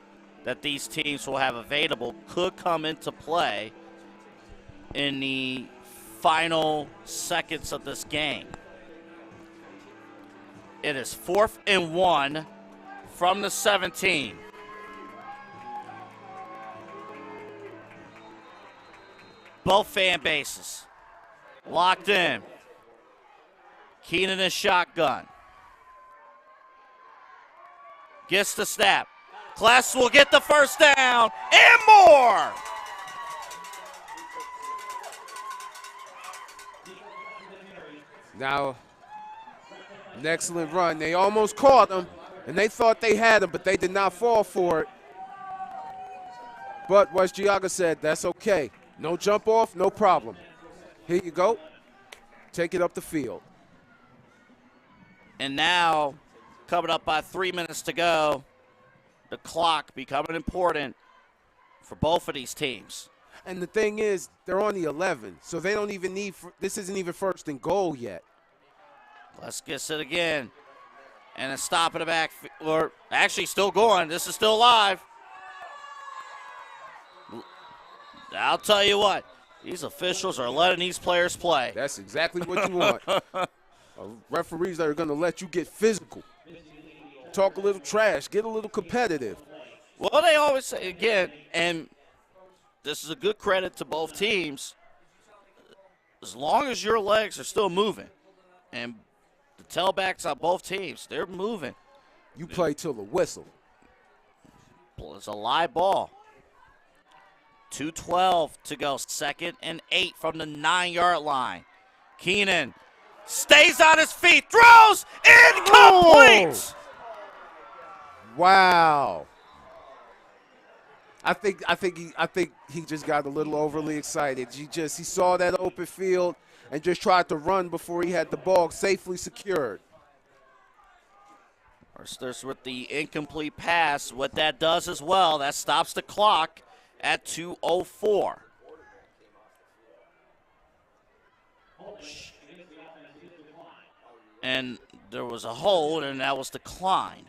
that these teams will have available could come into play in the final seconds of this game. It is 4th and 1 from the 17. Both fan bases locked in. Keenan in shotgun. Gets the snap. Class will get the 1st down and more. Now, an excellent run. They almost caught him, and they thought they had him, but they did not fall for it. But West Geauga said, that's okay. No jump off, no problem. Here you go. Take it up the field. And now, coming up by 3 minutes to go, the clock becoming important for both of these teams. And the thing is, they're on the 11, so they don't even need, this isn't even 1st and goal yet. Let's get it again. And a stop in the back, or actually still going. This is still live. I'll tell you what, these officials are letting these players play. That's exactly what you want. Referees that are going to let you get physical. Talk a little trash, get a little competitive. Well, they always say, again, and this is a good credit to both teams, as long as your legs are still moving, and the tailbacks on both teams, they're moving. You play till the whistle. It's a live ball. 2:12 to go, 2nd and 8 from the 9-yard line. Keenan stays on his feet, throws, incomplete! Wow. I think he just got a little overly excited. He saw that open field and just tried to run before he had the ball safely secured. There's with the incomplete pass. What that does as well, that stops the clock at 2:04. And there was a hold, and that was declined.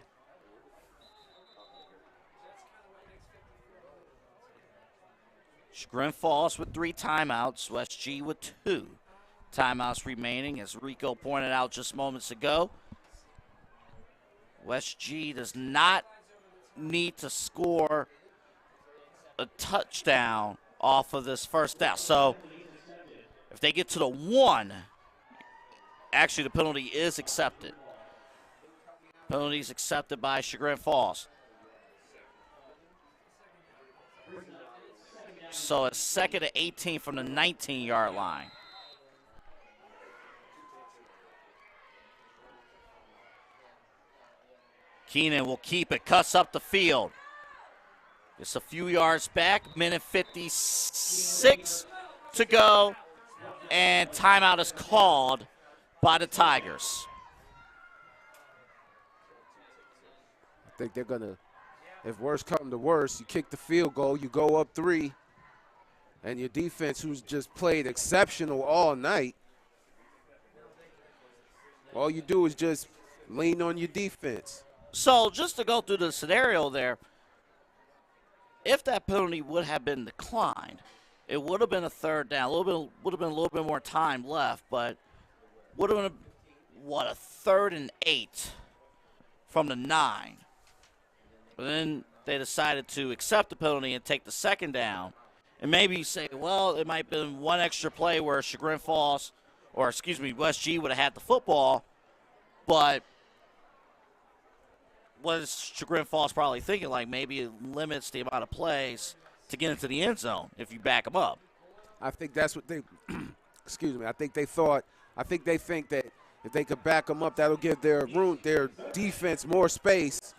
Chagrin Falls with 3 timeouts. West G with 2 timeouts remaining, as Rico pointed out just moments ago. West G does not need to score a touchdown off of this 1st down. So if they get to the 1, actually the penalty is accepted. Penalty is accepted by Chagrin Falls. So it's 2nd and 18 from the 19-yard line. Keenan will keep it, cuts up the field. Just a few yards back, minute 56 to go, and timeout is called by the Tigers. I think they're going to, if worse come to worse, you kick the field goal, you go up 3, and your defense, who's just played exceptional all night, all you do is just lean on your defense. So just to go through the scenario there, if that penalty would have been declined, it would have been a 3rd down. Would have been a little bit more time left, but would have been a 3rd and 8 from the 9. But then they decided to accept the penalty and take the 2nd down. And maybe you say, well, it might have been one extra play where Chagrin Falls, or excuse me, West G would have had the football, but was Chagrin Falls probably thinking, like, maybe it limits the amount of plays to get into the end zone if you back them up? I think that's what they, excuse me, I think they think that if they could back them up, that'll give their defense more space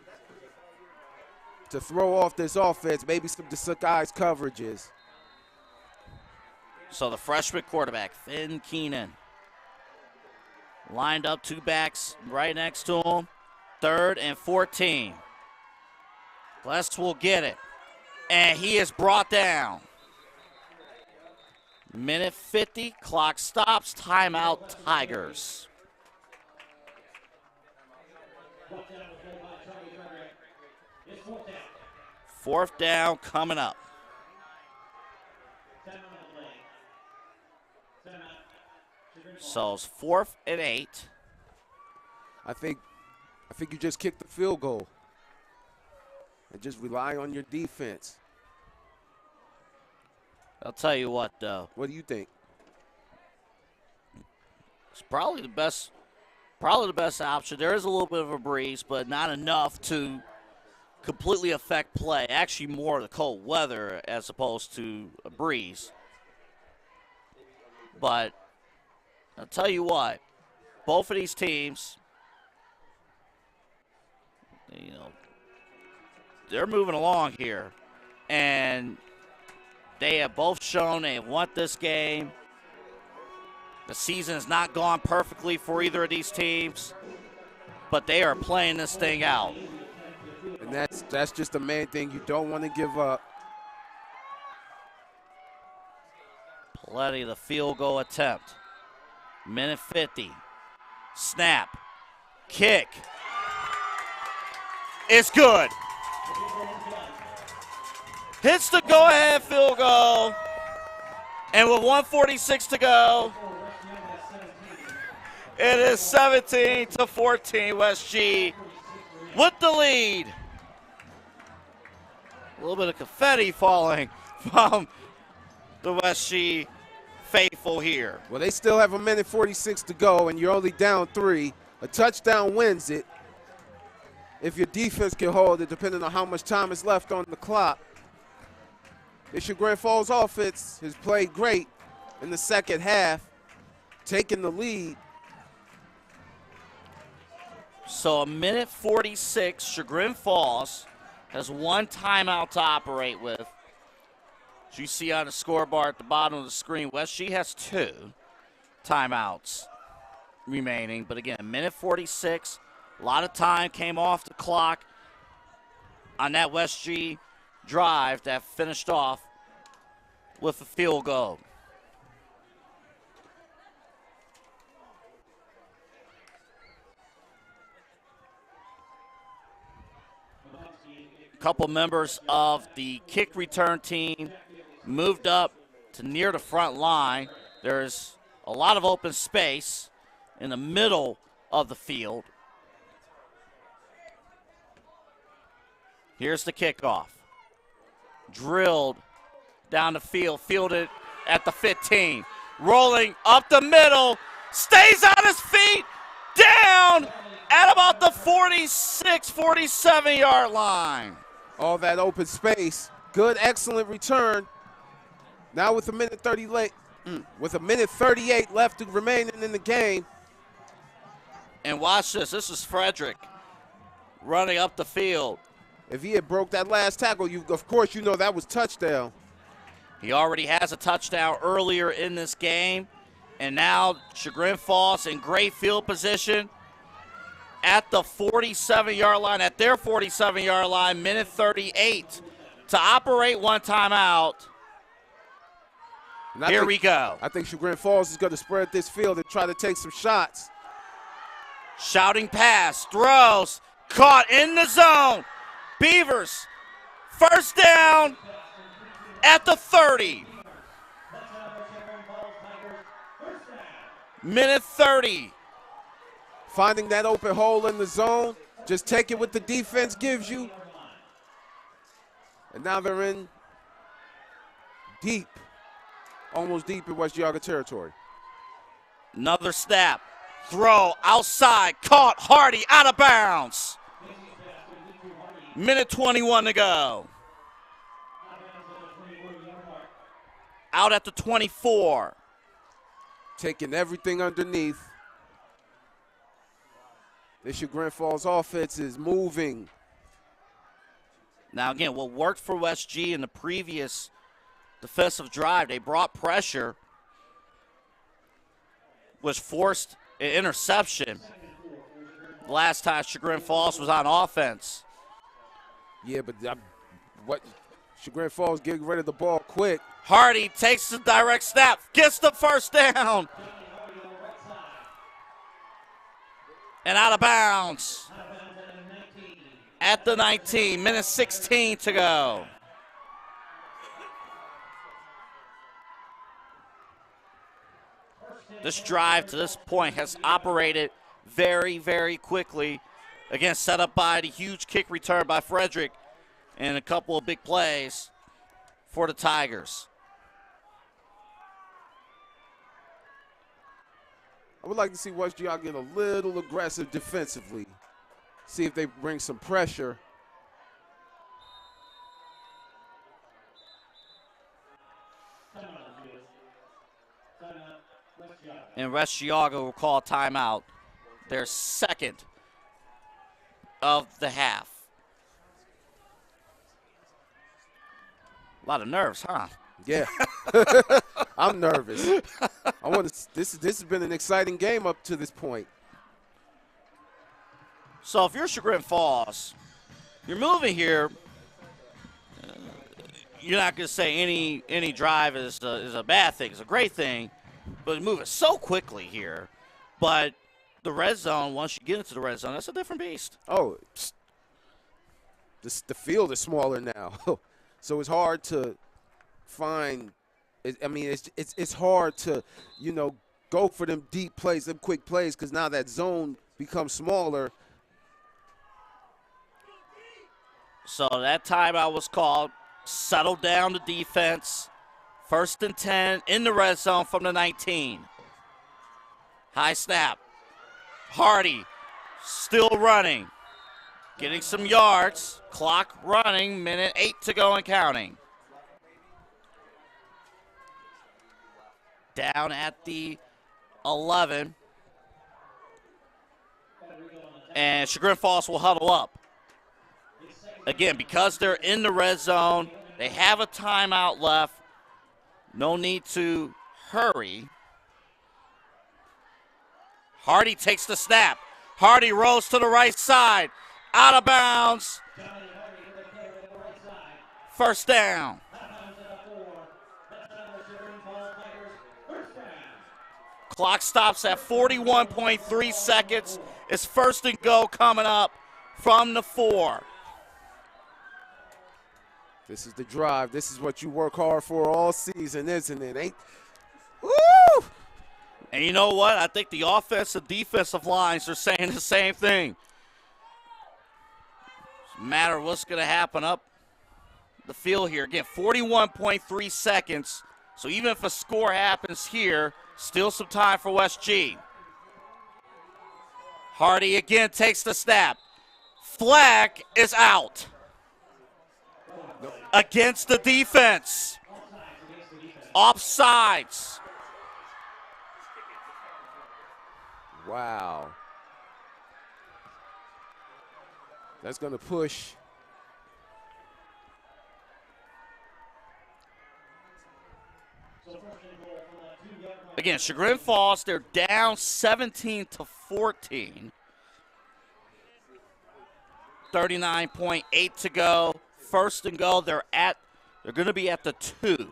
to throw off this offense, maybe some disguised coverages. So the freshman quarterback, Finn Keenan, lined up 2 backs right next to him. 3rd and 14. Gless will get it. And he is brought down. Minute 50, clock stops, timeout, Tigers. Fourth down coming up. So it's 4th and 8. I think you just kick the field goal and just rely on your defense. I'll tell you what, though. What do you think? It's probably the best option. There is a little bit of a breeze, but not enough to completely affect play. Actually, more of the cold weather as opposed to a breeze. But I'll tell you what, both of these teams, they're moving along here, and they have both shown they want this game. The season has not gone perfectly for either of these teams, but they are playing this thing out. And that's just the main thing. You don't want to give up. Plenty of the field goal attempt. Minute 50. Snap. Kick. It's good. Hits the go-ahead field goal. And with 1:46 to go, it is 17-14 West G with the lead. A little bit of confetti falling from the West G faithful here. Well, they still have 1:46 to go, and you're only down 3. A touchdown wins it. If your defense can hold it, depending on how much time is left on the clock. The Chagrin Falls offense has played great in the second half, taking the lead. So 1:46, Chagrin Falls has 1 timeout to operate with. As you see on the scoreboard at the bottom of the screen, West G has 2 timeouts remaining. But again, 1:46, a lot of time came off the clock on that West G drive that finished off with a field goal. A couple members of the kick return team moved up to near the front line. There's a lot of open space in the middle of the field. Here's the kickoff. Drilled down the field, fielded at the 15. Rolling up the middle, stays on his feet, down at about the 46, 47-yard line. All that open space. Good, excellent return. Now with a minute 38 left to remaining in the game. And watch this. This is Frederick running up the field. If he had broke that last tackle, of course you know that was touchdown. He already has a touchdown earlier in this game. And now Chagrin Falls in great field position at the 47-yard line, at their 47-yard line, minute 38 to operate one timeout. Here we go. I think Chagrin Falls is going to spread this field and try to take some shots. Shouting pass, throws, caught in the zone. Beavers, first down at the 30. Minute 30. Finding that open hole in the zone, just take it what the defense gives you. And now they're in deep, almost deep in West Geauga territory. Another snap, throw, outside, caught, Hardy, out of bounds. Minute 21 to go. Out at the 24. Taking everything underneath. The Chagrin Falls offense is moving. Now again, what worked for West G in the previous defensive drive, they brought pressure, was forced an interception last time Chagrin Falls was on offense. Yeah, but what Chagrin Falls getting rid of the ball quick. Hardy takes the direct snap, gets the first down. And out of bounds at the 19, minute 16 to go. This drive to this point has operated very, very quickly. Again, set up by the huge kick return by Frederick and a couple of big plays for the Tigers. I would like to see West Geauga get a little aggressive defensively. See if they bring some pressure. And West Geauga will call timeout, their second of the half. A lot of nerves, huh? Yeah. I'm nervous. This has been an exciting game up to this point. So if you're Chagrin Falls, you're moving here. You're not going to say any drive is a bad thing. It's a great thing, but moving so quickly here. But the red zone, once you get into the red zone, that's a different beast. Oh, the field is smaller now, so it's hard to find. I mean, it's hard to, go for them deep plays, them quick plays, because now that zone becomes smaller. So that timeout was called. Settle down the defense. 1st and 10 in the red zone from the 19. High snap. Hardy still running. Getting some yards. Clock running. Minute 8 to go and counting. Down at the 11. And Chagrin Falls will huddle up. Again, because they're in the red zone, they have a timeout left. No need to hurry. Hardy takes the snap. Hardy rolls to the right side. Out of bounds. First down. Clock stops at 41.3 seconds. It's 1st and go coming up from the 4. This is the drive. This is what you work hard for all season, isn't it? Woo! And you know what? I think the offensive, defensive lines are saying the same thing. It's a matter of what's going to happen up the field here. Again, 41.3 seconds. So even if a score happens here, still some time for West G. Hardy again takes the snap. Flag is out. Against the defense. Offsides. Wow. That's going to push. Again, Chagrin Falls, they're down 17-14. 39.8 to go. First and goal, they're going to be at the 2.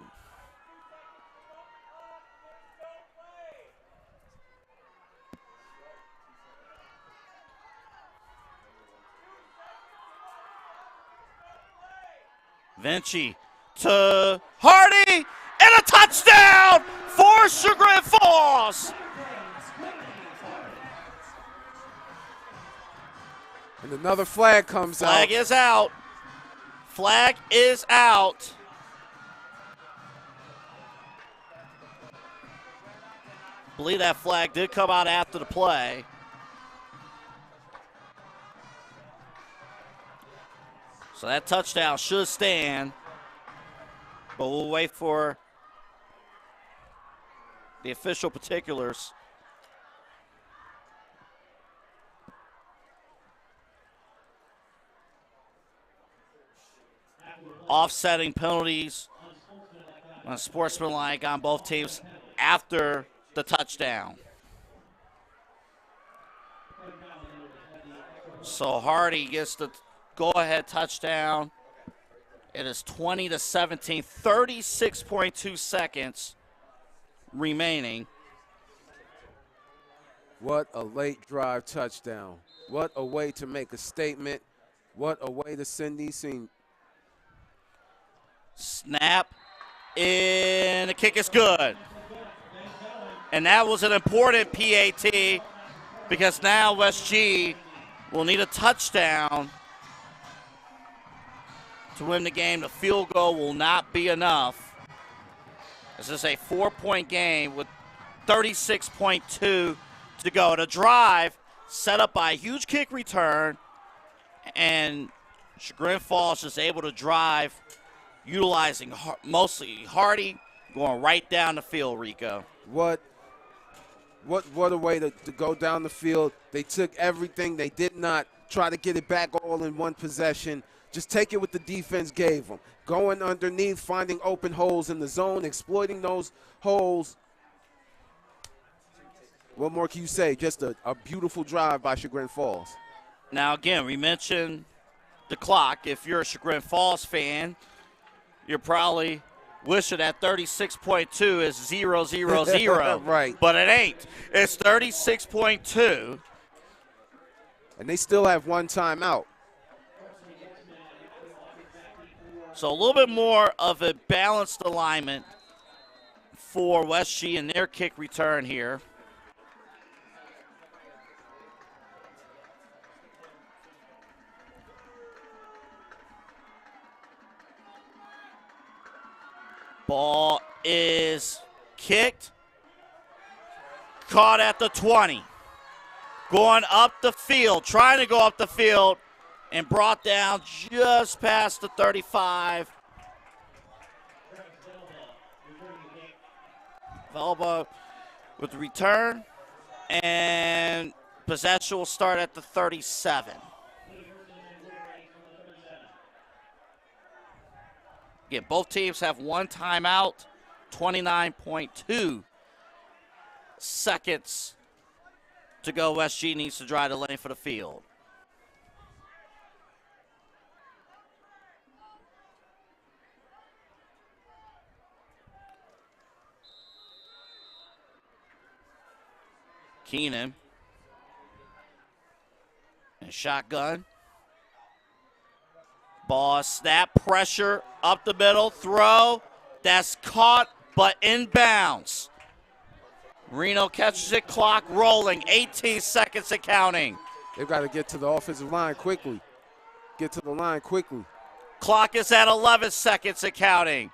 Vinci to Hardy, and a touchdown for Chagrin Falls. And another flag comes out. Flag is out. Flag is out. I believe that flag did come out after the play. So that touchdown should stand, but we'll wait for the official particulars. Offsetting penalties, sportsmanlike on both teams after the touchdown. So Hardy gets the go-ahead touchdown. It is 20-17, 36.2 seconds remaining. What a late drive touchdown. What a way to make a statement. What a way to send these scenes. Snap, and the kick is good. And that was an important PAT because now West G will need a touchdown to win the game. The field goal will not be enough. This is a 4-point game with 36.2 to go. The drive set up by a huge kick return, and Chagrin Falls is able to drive utilizing mostly Hardy going right down the field, Rico. What a way to go down the field. They took everything. They did not try to get it back all in one possession. Just take it what the defense gave them. Going underneath, finding open holes in the zone, exploiting those holes. What more can you say? Just a beautiful drive by Chagrin Falls. Now, again, we mentioned the clock. If you're a Chagrin Falls fan, you're probably wishing that 36.2 is 0-0-0. Right. But it ain't. It's 36.2. And they still have one timeout. So a little bit more of a balanced alignment for West G in their kick return here. Ball is kicked. Caught at the 20. Going up the field, trying to go up the field, and brought down just past the 35. Velba with the return, and possession will start at the 37. Again, both teams have one timeout, 29.2 seconds to go. West G needs to drive the lane for the field. Keenan and shotgun. Ball snap, pressure up the middle, throw. That's caught, but inbounds. Reno catches it, clock rolling, 18 seconds and counting. They've got to get to the offensive line quickly. Get to the line quickly. Clock is at 11 seconds and counting.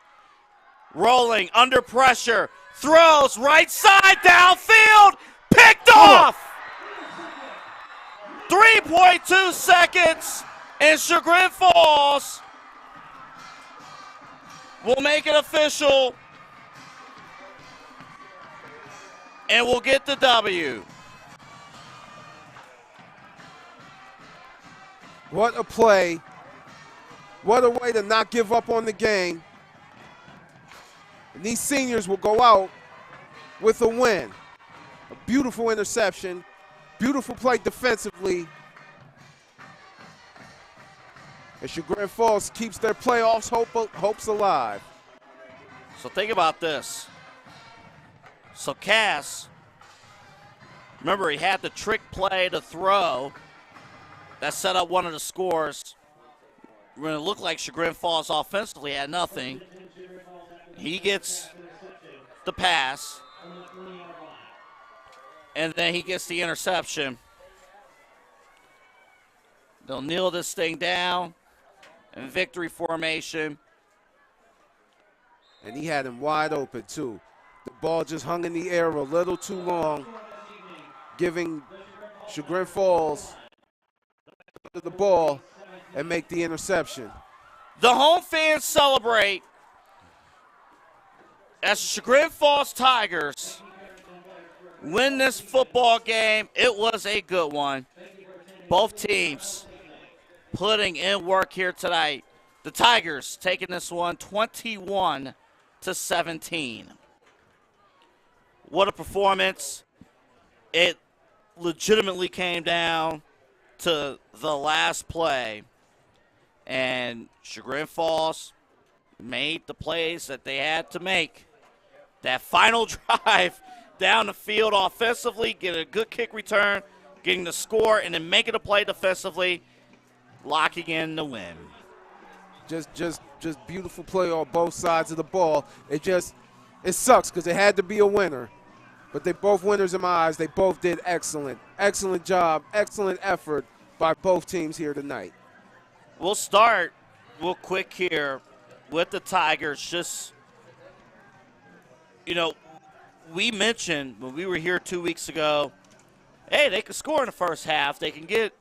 Rolling, under pressure, throws, right side, downfield, picked off! 3.2 seconds, and Chagrin Falls will make it official. and will get the W. What a play. What a way to not give up on the game. And these seniors will go out with a win. A beautiful interception. Beautiful play defensively. And Chagrin Falls keeps their playoffs hopes alive. So think about this. So Cass, remember he had the trick play to throw that set up one of the scores. When it looked like Chagrin Falls offensively had nothing. He gets the pass. And then he gets the interception. They'll kneel this thing down in victory formation. And he had him wide open, too. The ball just hung in the air a little too long, giving Chagrin Falls the ball and make the interception. The home fans celebrate as the Chagrin Falls Tigers win this football game. It was a good one. Both teams putting in work here tonight. The Tigers taking this one 21-17. What a performance. It legitimately came down to the last play, and Chagrin Falls made the plays that they had to make. That final drive down the field offensively, get a good kick return, getting the score, and then making a play defensively, locking in the win. Just beautiful play on both sides of the ball. It sucks because it had to be a winner. But they both winners in my eyes. They both did excellent. Excellent job, excellent effort by both teams here tonight. We'll start real quick here with the Tigers. Just, we mentioned when we were here 2 weeks ago, hey, they can score in the first half. They can get,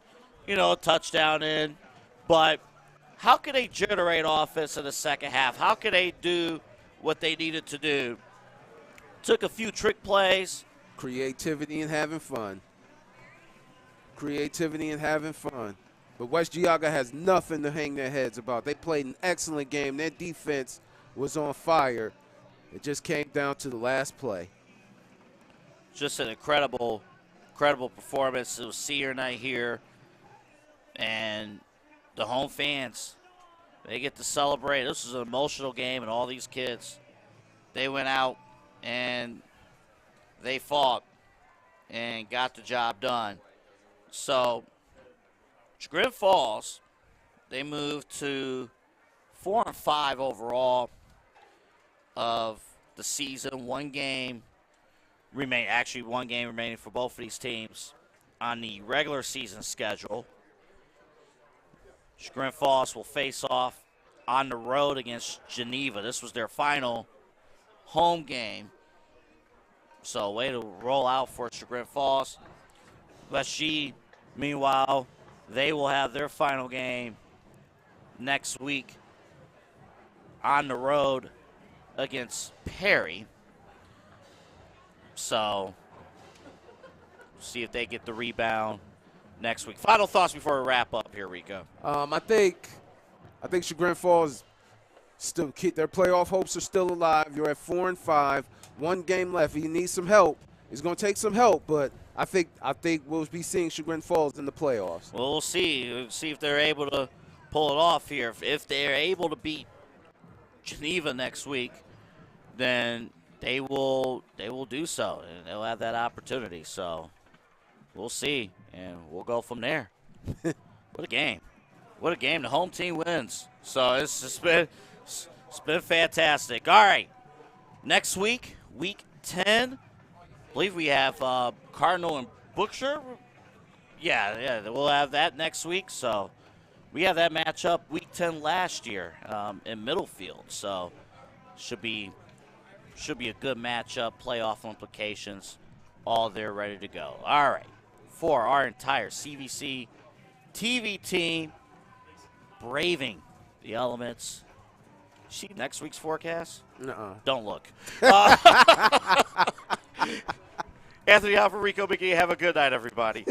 a touchdown in. But how can they generate offense in the second half? How can they do what they needed to do? Took a few trick plays. Creativity and having fun. Creativity and having fun. But West Geauga has nothing to hang their heads about. They played an excellent game. Their defense was on fire. It just came down to the last play. Just an incredible performance. It was senior night here. And the home fans, they get to celebrate. This is an emotional game, and all these kids, they went out and they fought and got the job done. So Chagrin Falls, they moved to 4-5 overall of the season. One game remaining for both of these teams on the regular season schedule. Chagrin Falls will face off on the road against Geneva. This was their final home game. So way to roll out for Chagrin Falls. West G, meanwhile, they will have their final game next week on the road against Perry. So see if they get the rebound next week. Final thoughts before we wrap up here, Rico. I think Chagrin Falls still keep their playoff hopes are still alive. You're at 4-5, one game left. You need some help. It's going to take some help, but I think we'll be seeing Chagrin Falls in the playoffs. Well, we'll see. We'll see if they're able to pull it off here. If they're able to beat Geneva next week, then they will do so, and they'll have that opportunity. So we'll see, and we'll go from there. What a game. What a game. The home team wins. So it's been fantastic. All right. Next week, week 10, I believe we have Cardinal and Bookshire. Yeah, we'll have that next week. So we have that matchup week 10 last year in Middlefield. So should be a good matchup, playoff implications, all there ready to go. All right. For our entire CVC TV team, braving the elements. See next week's forecast? Nuh-uh. Don't look. Anthony Alfarico McGee, have a good night, everybody.